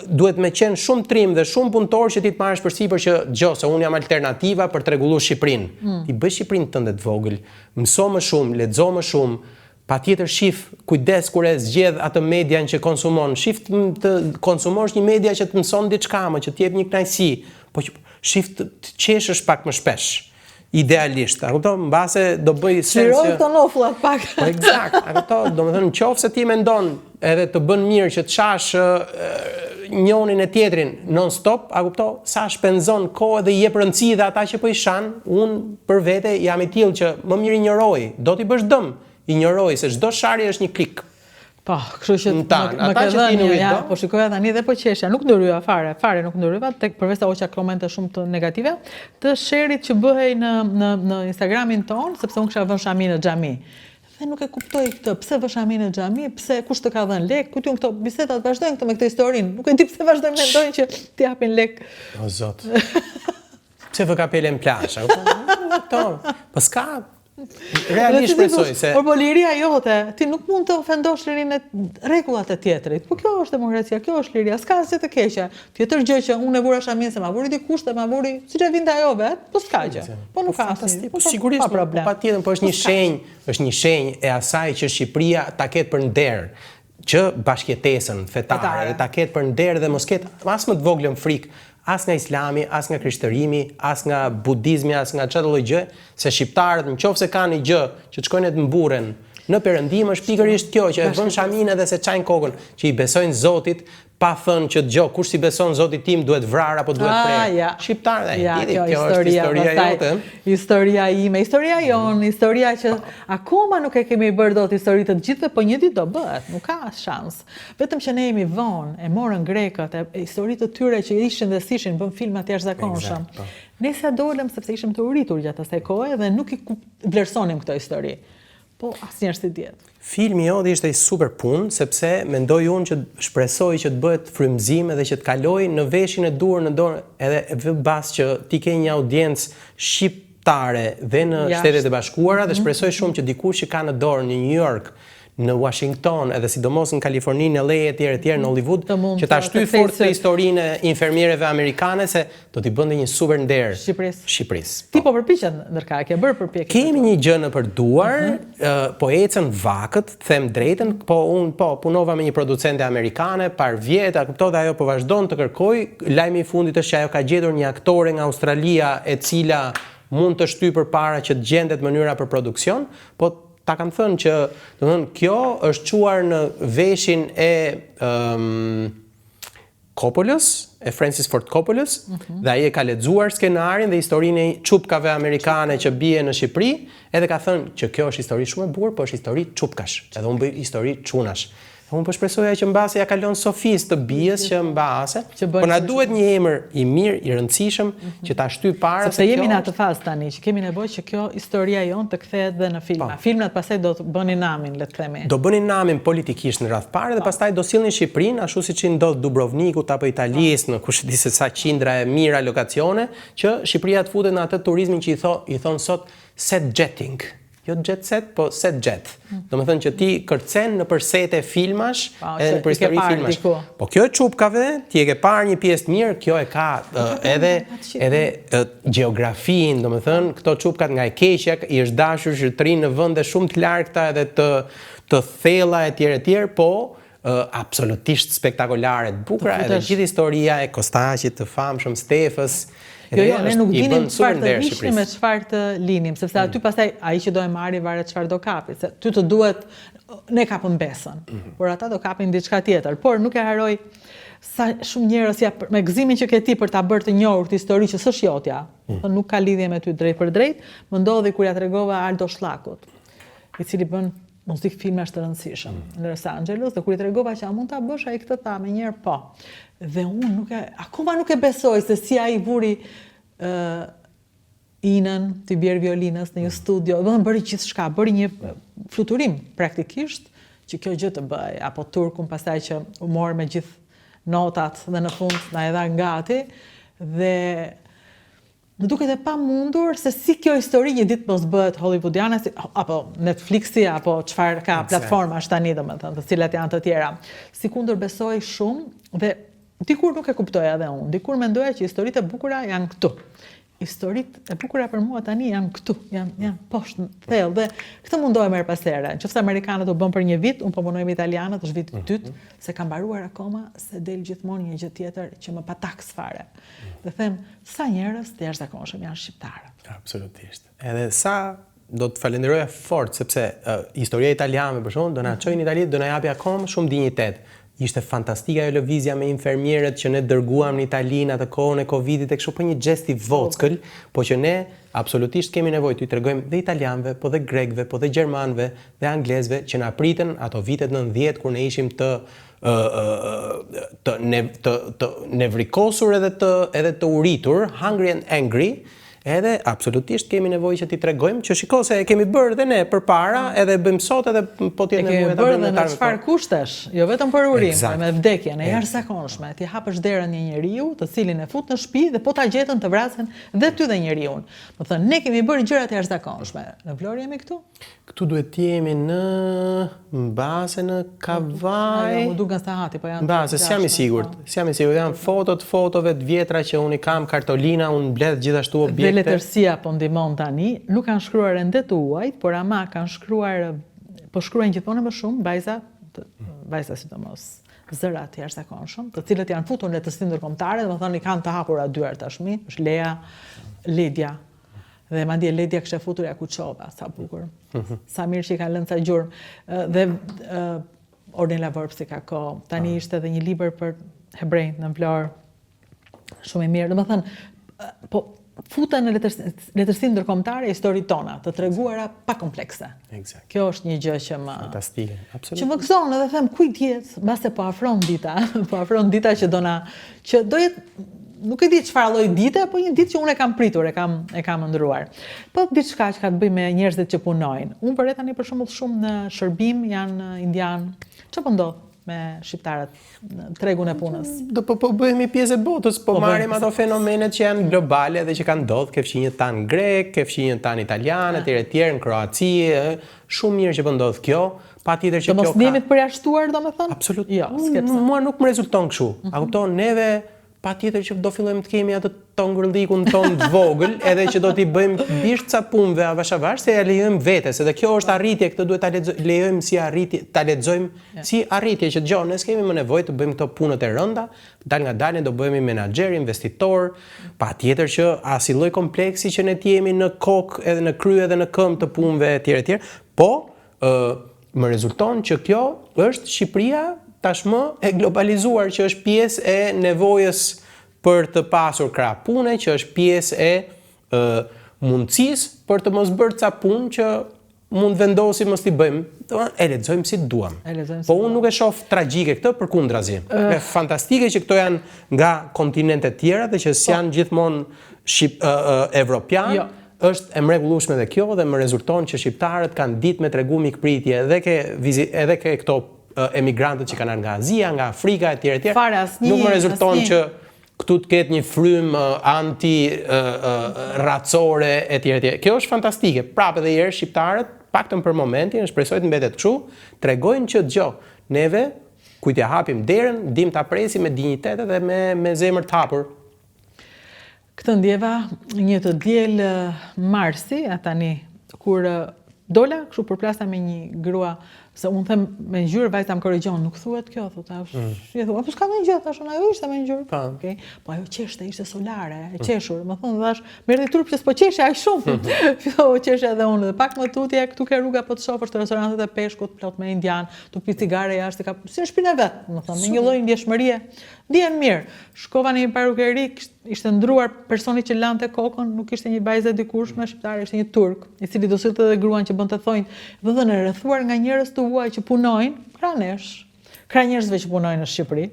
[SPEAKER 1] duhet me qenë shumë trim dhe shumë punëtor që ti të marrësh përsipër që se unë jam alternativa për të rregulluar Shqipërinë. Ti bëj Shqipërinë tënde të vogël, mëso më shumë, lexo më shumë. Patjetër shif, kujdes kur e zgjedh atë median që konsumon. Shif të konsumosh një media që të mëson diçka, që të jep një kënaqësi, po shif të qeshësh pak më shpesh. Idealisht, a kupton, mbase do bëj sens që
[SPEAKER 2] Shiroj këto nofullat pak.
[SPEAKER 1] Po eksakt, a kupton, domethënë nëse ti mendon edhe të bën mirë që të shash njërin e tjetrin non stop, a kupton, sa shpenzon kohë dhe i jep rëndësi dhe ata që po i shan, unë për vete jam i tillë që më mirë injoroj, do t'i bësh dëm, injoroj se çdo sharje është një klik.
[SPEAKER 2] Po, kështu që më ka dhënë, po shikoja tani dhe po qeshja, nuk ndryva fare nuk ndryva, tek përveç sa hoqa komente shumë të negative, të sherit që bëhej në Instagramin ton, sepse unë kisha vënë Shami në xhami. Dhe nuk e kuptoj këtë, pse vë Shami në xhami, pse kush të ka dhënë lek, kujtun këto bisedat vazhdojnë këto me këtë historinë, nuk e di pse vazhdojnë mendojnë që t'i japin lek.
[SPEAKER 1] O zot. Pse vë kapelen plazh, po s'ka. Realisht shpresoj se
[SPEAKER 2] por liria jote, ti nuk mund të ofendosh lirinë e rregullat e tjetrit. Po kjo është demokracia, kjo është liria, s'ka asgjë të keqe. Tjetër gjë që unë e vura Shamin se ma vuri dikush dhe ma vuri siç e vinte ajo vet, po s'ka gjë. Po nuk ka asnjë. Po
[SPEAKER 1] sigurisht
[SPEAKER 2] problem.
[SPEAKER 1] Patjetër, po është një shenjë e asaj që Shqipëria ta ketë për nder, që bashkëjetesën fetare ta ketë për nder dhe mos ketë as më të voglën frikë as nga Islami, as nga Krishtërimi, as nga Budizmi, as nga çdo lloj gjë, se shqiptarët nëse kanë një gjë që të shkojnë të mburren në perëndim është pikërisht kjo që e vën Shamin edhe se çajin kokën, që i besojnë Zotit, pa thënë që kush si beson Zotit tim duhet vrar apo duhet prerë. Shqiptarët, kjo është historia jote.
[SPEAKER 2] Historia ime, historia jonë, historia që akoma nuk e kemi bërë dot histori të gjithëve, po një ditë do bëhet, nuk ka as shans. Vetëm që ne jemi vonë, e morën grekët, e historitë të tyre që ishin dhe sishin, bën filma të jashtëzakonshëm. Ne sa dolëm sepse ishim të uritur gjatë asaj kohe dhe nuk i vlerësonim këtë histori. Po asnjëherë si diet.
[SPEAKER 1] Filmi joti ishte një super punë, sepse mendoj unë që shpresoj që të bëhet frymëzim edhe që të kaloj në veshin e dur në dorë, edhe bas që ti ke një audiencë shqiptare dhe në Shtetet e Bashkuara dhe shpresoj shumë që dikush që ka në dorë në New York, në Washington, edhe sidomos në Kaliforninë, LA etj. Në Hollywood, që ta shtyj fort të historinë e infermierëve amerikane se do t'i bënte një super nder Shqipërisë.
[SPEAKER 2] Ti po përpiqet ndërka, ke bërë përpjekje.
[SPEAKER 1] Kemi një gjë në përduar, po ecën vakët, them drejtën, po unë punova me një producente amerikane par vjet, kuptoj dhe ajo po vazhdon të kërkoj. Lajmi i fundit është që ajo ka gjetur një aktore nga Australia e cila mund të shtyjë përpara që të gjendet mënyra për produksion, po ta kam thënë që kjo është çuar në veshin e Coppolës, e Francis Ford Coppolës, dhe ai e ka lexuar skenarin dhe historinë e çupkave amerikane që bie në Shqipëri, edhe ka thënë që kjo është histori shumë e bukur, por është histori çupkash. Edhe unë bëj histori çunash. Unë po shpresoja që mbasi ja kalon Sofis të bijës që mbase, por na duhet një emër i mirë, i rëndësishëm që ta shtyj para.
[SPEAKER 2] Sepse jemi në atë fazë tani që kemi nevojë që kjo historia jon të kthehet dhe në filma. Filmat pastaj do të bënin namin, le të themi.
[SPEAKER 1] Do bënin namin politikisht në radh parë dhe pastaj do sillnin Shqipërinë ashtu siç i ndodh Dubrovnikut apo Italisë në kush di se sa qindra e mira lokacione, që Shqipëria të futet në atë turizmin që i thon sot set jetting. Jo jet set, po set jet. Do me thënë që ti kërcen në përsete filmash, edhe në për histori filmash. Po kjo e çupkave, ti e ke parë një pjesë mirë, kjo e ka edhe gjeografin, do me thënë, këto çupkat nga e keqja, i është dashur që të rinë në vende shumë të largëta edhe të thella etj, po absolutisht spektakolare të bukura, edhe gjithë historia e Kostaqit të famshëm, Stefës.
[SPEAKER 2] Jo, ne nuk dinim çfarë të vishnim me çfarë të linim, sepse aty pastaj ai që do e marri varet çfarë do kapi, se ty të duhet ne kapëm besën, por ata do kapin diçka tjetër. Por nuk e haroj sa shumë njerëz me gëzimin që ke ti për ta bërë të njohur këtë histori që s'është jotja, nuk ka lidhje me ty drejt për drejt, më ndodhi kur ja tregova Aldo Shllakut, i cili bën muzikë filmash të rëndësishëm në Los Angeles, dhe kur i tregova që a mund ta bësh, ai këtë tha me njëherë po. Dhe unë akoma nuk e besoj se si ai vuri Inën të bjerë violinës në një studio, dhe bëri gjithçka, bëri një fluturim praktikisht që kjo gjë të bëj, apo Turkun pastaj që u mor me gjithë notat dhe në fund na e dha gati, dhe më duket e pamundur se si kjo histori një ditë mos bëhet hollywoodiane, apo Netflixi, apo çfarë ka platformash tani, domethënë, të cilat janë të tjera. Sikundër besoj shumë dhe dikur nuk e kuptoja edhe unë, dikur mendoja që historitë e bukura janë këtu. Historitë e bukura për mua tani janë këtu, janë poshtë në thellë, dhe këtë mundohem her pas here. Nëse amerikanët u bën për një vit, unë po punoj me italianët, është viti i dytë, se kam mbaruar akoma se del gjithmonë një gjë tjetër që më pataks fare. Dhe them, sa njerëz të jashtëzakonshëm janë shqiptarë.
[SPEAKER 1] Absolutisht. Edhe sa do të falenderoja fort, sepse historia italiane për shkak do na çojë në Itali, do na japi akoma shumë dinjitet. Ishte fantastike ajo lëvizja me infermierët që ne dërguam në Itali në atë kohën e Covidit, e kështu për një gest i vockël, po që ne absolutisht kemi nevojë t'u tregojmë dhe italianëve, po dhe grekëve, po dhe gjermanëve dhe anglezëve që na pritën ato vitet 90 kur ne ishim të nevrikosur edhe të uritur, hungry and angry. Edhe absolutisht kemi nevojë që t'i tregojmë që shiko se e kemi bërë dhe ne përpara, edhe bëjmë sot, edhe po t'jetë nevojë ta bëjmë
[SPEAKER 2] në çfarë kushtesh, jo vetëm për urim, por me vdekjen e jashtëzakonshme. Ti hapësh derën një njeriu, të cilin e fut në shtëpi dhe po ta gjetën të vrasin dhe ty dhe njeriu. Do thënë ne kemi bërë gjëra të jashtëzakonshme. Në Vlorë jemi këtu?
[SPEAKER 1] Këtu duhet të jemi në mbase në Kavaj.
[SPEAKER 2] Më duken stahati, po janë.
[SPEAKER 1] Mbase, s'jam i sigurt. Janë fotot fotove të vjetra që unë i kam, kartolina, unë mbledh gjithashtu objekte.
[SPEAKER 2] Dhe letërsia po ndihmon tani, nuk kanë shkruar ende të huajt, por ama kanë shkruar, po shkruajnë gjithmonë më shumë vajza sidomos zëra të jashtëzakonshëm, të cilët janë futur në letërsi ndërkombëtare, domethënë i kanë të hapura dyert tashmi, është Lea, Ledia. Dhe madje Ledia kishte futur Jakuçova, sa bukur. Sa mirë që i ka lënë sa gjurmë. Dhe Ornella Vorpsi ka kohë. Tani ishte edhe një libër për hebrejt në Vlorë. Shumë i mirë. Domethënë, po futen në letërsinë ndërkombëtare historitë tona, të treguara pa komplekse.
[SPEAKER 1] Eksakt.
[SPEAKER 2] Kjo është një gjë që më
[SPEAKER 1] fantastike, absolutisht.
[SPEAKER 2] Që më gëzon edhe them kujt jetë, mbase po afron dita që që do jetë. Nuk e di çfarë lloj dite, po një ditë që unë e kam pritur, e kam ëndruar. Po diçka që ka të bëjë me njerëzit që punojnë. Unë për tani për shembull shumë në shërbim janë indian. Çfarë po ndodh me shqiptarët në tregun e punës?
[SPEAKER 1] Do po bëhemi pjesë e botës, po marrim ato fenomenet që janë globale dhe që kanë ndodhur, ke fshi një tan grek, ke fshi një tan italian, etj. Në Kroaci, shumë mirë që po ndodh kjo. Patjetër që kjo ka.
[SPEAKER 2] Do mos jemi të përjashtuar, domethënë?
[SPEAKER 1] Absolutisht.
[SPEAKER 2] Jo,
[SPEAKER 1] mua nuk më rezulton kështu. A kupton, neve patjetër që do fillojmë të kemi atë tongërllikun ton të vogël, edhe që do t'i bëjmë bisht ca punëve avash se ja lejojmë vetes, edhe kjo është arritje, këtë duhet ta lejojmë si arritje, ta lexojmë si arritje që dëgjon, ne s'kemi më nevojë të bëjmë këto punët e rënda, dal nga dalë do bëhemi menaxher, investitor, patjetër që as i lloj kompleksi që ne jemi në kokë, edhe në krye edhe në këmbë të punëve etj, po më rezulton që kjo është Shqipëria tashmë e globalizuar që është pjesë e nevojës për të pasur krah pune, që është pjesë e mundësisë për të mos bërë ca punë që mund vendosim mos t'i bëjmë, e lexojmë si duam. Po unë nuk e shoh tragjike këtë, përkundrazi. Është fantastike që këto janë nga kontinente tjera dhe që s'janë gjithmonë evropian. Është e mrekullueshme dhe kjo dhe më rezulton që shqiptarët kanë ditë me tregu mikpritje edhe ke këto emigrantët që kanë nga Azia, nga Afrika etj. Nuk më rezulton që këtu të ketë një frymë anti-racore etj. Kjo është fantastike. Prapë edhe herë shqiptarët, paktën për momentin, shpresoj të mbetet kështu, tregojnë që neve kujt ja hapim derën, dim ta presim me dinjitet dhe me zemër të hapur.
[SPEAKER 2] Këtë ndjeva një të diel marsi, tani kur dola, kështu përplasta me një grua, se unë them me ngjyrë vajza më korrigjon, nuk thuhet kjo, thotë, po s'ka më gjë, thashun ajo ishte me ngjyrë. Okej. Po ajo qeshte, ishte solare, e qeshur. Më thonë thash, merrti turp që s'po qeshe aq shumë. Fillova qeshe edhe unë, dhe pak më tutje këtu ke rruga po të shohësh të restorantet e peshkut plot me indian, tu pi cigare jashtë, ka si në shtëpinë vet, më thonë, me një lloj ndjeshmërie. Ndjen mirë. Shkova në një parukeri, ishte ndruar personi që lante kokën, nuk ishte një vajzë dikurshme shqiptare, ishte një turk, i cili do sillte edhe gruan që bënte thonjt, dhe dhënë rrethuar nga njerëz të huaj që punojnë, krah njerëzve që punojnë në Shqipëri.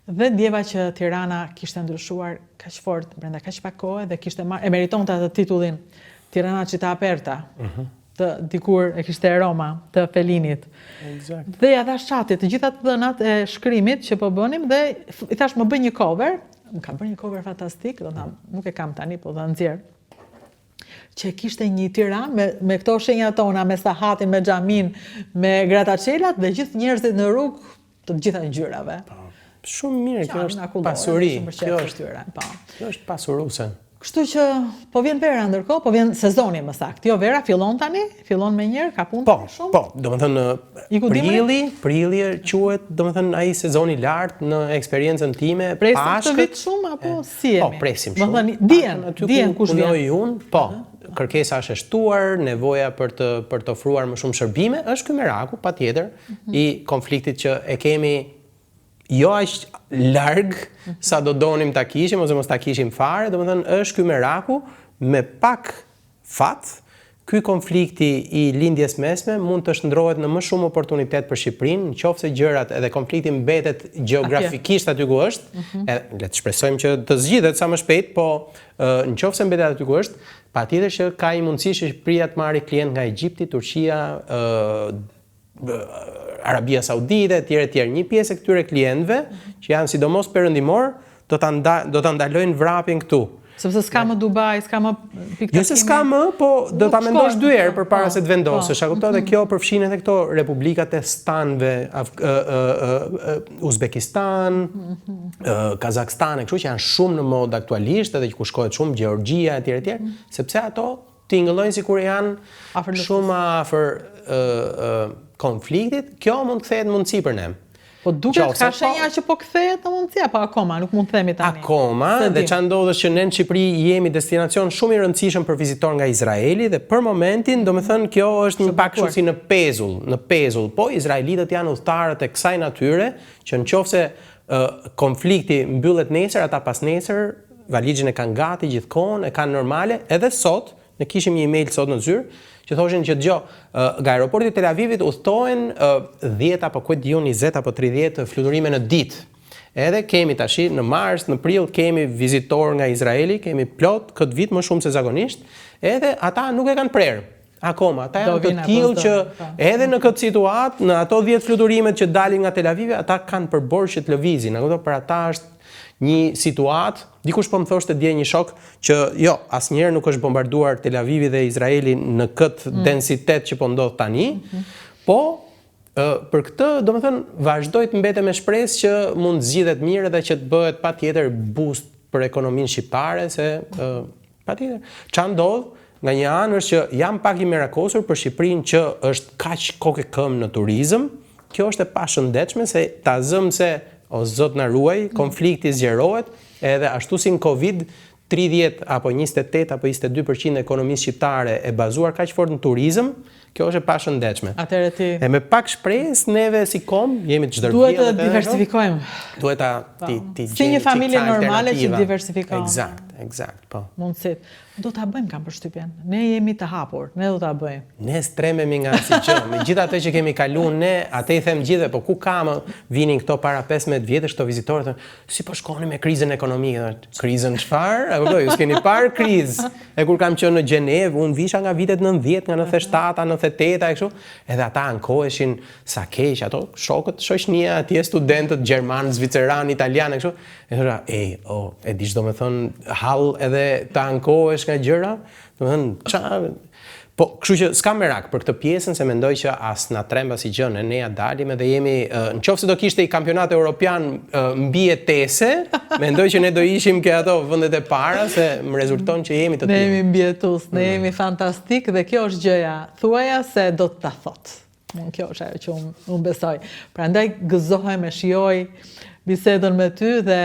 [SPEAKER 2] Dhe ndjeva që Tirana kishte ndryshuar kaq fort brenda kaq pak kohe dhe kishte e meritonte atë titullin Tirana città aperta. Të dikur e kishte Roma, të Felinit. Dhe ja thash çatit të gjitha të dhënat e shkrimit që po bënim dhe i thash më bëj një cover, më ka bërë një cover fantastik, do të them, nuk e kam tani, po do ta nxjerr. Që kishte një Tiranë me këto shenja tona, me sahatin, me xhamin, me grataçelat dhe gjithë njerëzit në rrugë të gjitha ngjyrave.
[SPEAKER 1] Shumë mirë, kjo është pasuri, kjo është pasuruese.
[SPEAKER 2] Kështu që po vjen vera ndërkohë, po vjen sezoni më saktë. Jo vera fillon tani, fillon me njerë, ka punë shumë.
[SPEAKER 1] Po, domethënë prilli quhet, domethënë ai sezoni i lartë në eksperiencën time,
[SPEAKER 2] Presim të vit shumë apo si jemi?
[SPEAKER 1] Po, presim shumë.
[SPEAKER 2] Domethënë dihen kush vjen.
[SPEAKER 1] Po, kërkesa është e shtuar, nevoja për të ofruar më shumë shërbime, është ky meraku patjetër i konfliktit që e kemi jo aq larg sa do donim ta kishim ose mos ta kishim fare, domethënë është ky meraku me pak fat, ky konflikti i lindjes mesme mund të shndrohet në më shumë oportunitet për Shqipërinë, nëse gjërat edhe konflikti mbetet gjeografikisht aty ku është, le të shpresojmë që të zgjidhet sa më shpejt, po nëse mbetet aty ku është, patjetër që ka një mundësi që Shqipëria të marrë klient nga Egjipti, Turqia, Arabia Saudite, etj. Një pjesë e këtyre klientëve, që janë sidomos perëndimor, do ta ndalojnë vrapin këtu.
[SPEAKER 2] Sepse s'ka më Dubai, s'ka më pikë.
[SPEAKER 1] Jo se s'ka më, po do ta mendosh dy herë përpara se të vendosësh. A kupton? Dhe kjo përfshin edhe këto republikat e stanëve, Uzbekistan, Kazakstan, kështu që janë shumë në modë aktualisht, edhe ku shkohet shumë Gjeorgjia etj. Sepse ato tingëllojnë sikur janë shumë afër konfliktit, kjo mund të kthehet mundësi për ne.
[SPEAKER 2] Po duket ka shenja që po kthehet në mundësi apo akoma, nuk mund të themi tani.
[SPEAKER 1] Akoma, dhe çfarë ndodh është që ne në Shqipëri jemi destinacion shumë i rëndësishëm për vizitor nga Izraeli dhe për momentin, domethënë kjo është një pak kështu si në pezull, po izraelitët janë udhëtarët e kësaj natyre që nëse konflikti mbyllet nesër, ata pas nesër valixhin e kanë gati gjithkohon, e kanë normale, edhe sot, ne kishim një email sot në zyrë që thoshin që nga aeroporti i Tel Avivit udhtohen 10 apo 20 apo 30 fluturime në ditë. Edhe kemi tash në mars, në prill kemi vizitor nga Izraeli, kemi plot këtë vit më shumë se zakonisht, edhe ata nuk e kanë prerë. Akoma, ata janë të tillë që edhe në këtë situatë, në ato 10 fluturimet që dalin nga Tel Avivi, ata kanë përborë që të lëvizin. Për ata është një situatë, dikush po më thoshte dje një shok që jo, asnjëherë nuk është bombarduar Tel Avivi dhe Izraeli në këtë densitet që po ndodh tani, po për këtë, domethënë, vazhdoj të mbetem me shpresë që mund zgjidhet mirë dhe që të bëhet patjetër boost për ekonominë shqiptare, se patjetër. Çfarë ndodh? Nga një anë është që jam pak i merakosur për Shqipërinë që është kaq kokë këmbë në turizëm. Kjo është e pashëndetshme se ta zëm se o zot na ruaj, konflikti zgjerohet, edhe ashtu si në Covid, 30 apo 28 apo 22% e ekonomisë shqiptare e bazuar kaq fort në turizëm, Kjo është e pashëndetshme.
[SPEAKER 2] Atëherë ti
[SPEAKER 1] E me pak shpresë neve si kom jemi të çdërvjellit.
[SPEAKER 2] duhet të diversifikojmë.
[SPEAKER 1] Duhet ti
[SPEAKER 2] Si një familje normale që diversifikohet.
[SPEAKER 1] Eksakt, po.
[SPEAKER 2] Mundësit. Do ta bëjmë kam përshtypjen. Ne jemi të hapur, ne do ta bëjmë.
[SPEAKER 1] Ne strememi nga si gjë, me gjithë atë që kemi kaluar ne, atë i them gjithë, po ku kam vinin këto para 15 vjetësh këto vizitorë, thonë, si po shkoni me krizën ekonomike? Krizën çfarë? E kuptoj, ju s'keni parë krizë. E kur kam qenë në Gjenevë, unë visha nga vitet 90, nga 97, 98 e kështu, edhe ata ankoheshin sa keq, ato shokët, shoqënia, atje studentët gjerman, zviceran, italian e kështu. E thonë, e dish domethënë hall edhe të ankohesh nga gjëra, domethënë çfarë. Po, kështu që s'ka merak për këtë pjesën, se mendoj që as na tremba si gjë, ne ja dalim edhe jemi, nëse do kishte i kampionat europian mbi jetese, mendoj që ne do ishim ke ato vendet e para, se më rezulton që jemi të tillë.
[SPEAKER 2] Ne jemi mbietus, ne jemi fantastik dhe kjo është gjëja thuaja se do të ta thot. Kjo është ajo që unë besoj. Prandaj gëzohem e shijoj bisedën me ty dhe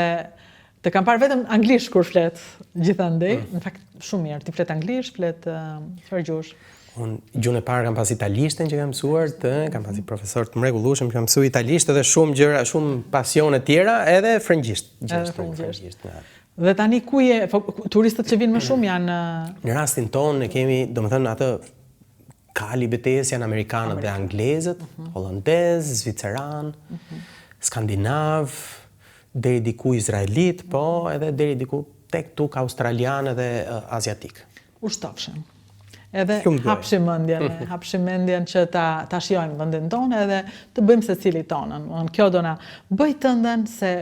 [SPEAKER 2] të kam parë vetëm anglisht kur flet gjithandej. Në fakt shumë mirë, ti flet anglisht, flet çfarë gjuhësh?
[SPEAKER 1] Unë gjuhën e parë kam pas italishten që kam mësuar, kam pas profesor të mrekullueshëm që kam mësuar italisht edhe shumë gjëra, shumë pasione tjera, edhe frëngjisht.
[SPEAKER 2] Frëngjisht. Dhe tani ku je, turistët që vinë më shumë janë
[SPEAKER 1] në rastin tonë ne kemi, domethënë atë kali betejës janë amerikanët dhe anglezët, hollandez, zviceran, skandinav, deri diku izraelit, po edhe deri diku tek tuk australian edhe aziatik.
[SPEAKER 2] Ushtofshëm. Edhe hapshim mendjen që ta shijojmë vendin tonë edhe të bëjmë secili tonën. Kjo do na bëj tënden se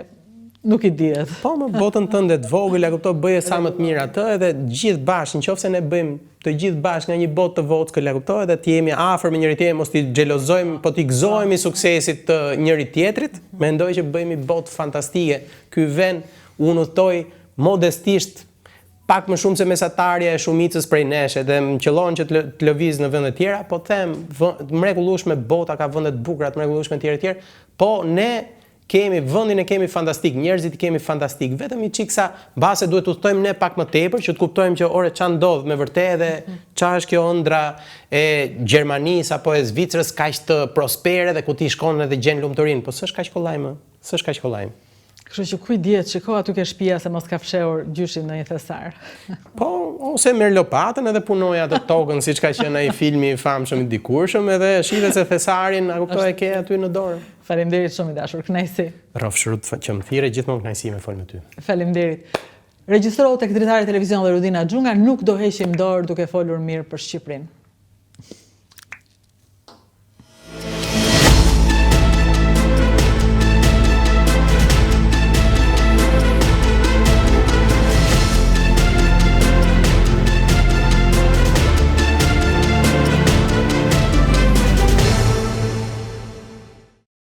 [SPEAKER 2] nuk i dihet.
[SPEAKER 1] Po, më botën tënde të vogël, e kuptoj, bëje sa më të mirë atë edhe gjithë bashkë, nëse ne bëjmë të gjithë bashkë nga një botë të vockël, e kuptoj, edhe të jemi afër me njëri tjetrin, mos t'i xhelozojmë, po t'i gëzohemi suksesit të njëri tjetrit, mendoj që bëjmë botë fantastike. Ky vend unë udhtoj modestisht pak më shumë se mesatarja e shumicës prej nesh, edhe më qellon që të lëviz në vende të tjera, po them mrekullueshme bota ka vende të bukura, të mrekullueshme tjera, po ne vendin e kemi fantastik, njerëzit kemi fantastik, vetëm i çik sa mbase duhet të udhtojmë ne pak më tepër që të kuptojmë që ore ç'a ndodh me vërtet dhe ç'a është kjo ëndra e Gjermanisë apo e Zvicrës kaq të prospere dhe ku ti shkon edhe gjen lumturinë, po s'është kaq kollaj më, s'është kaq kollaj.
[SPEAKER 2] Kështu që kuj dihet, shiko aty ke shtëpia se mos ka fshehur gjyshin në një thesar.
[SPEAKER 1] Po, ose merr lopatën edhe punoj atë tokën siç ka qenë ai filmi i famshëm i dikurshëm edhe shihet se thesarin, a kuptoj e ke aty në dorë.
[SPEAKER 2] Faleminderit shumë i dashur, kënaqësi.
[SPEAKER 1] Rrofshërut që më thirrë gjithmonë kënaqësi me fol me ty.
[SPEAKER 2] Faleminderit. Regjistrohu tek dritare televizion dhe Rudina Xhunga, nuk do heqim dorë duke folur mirë për Shqipërinë.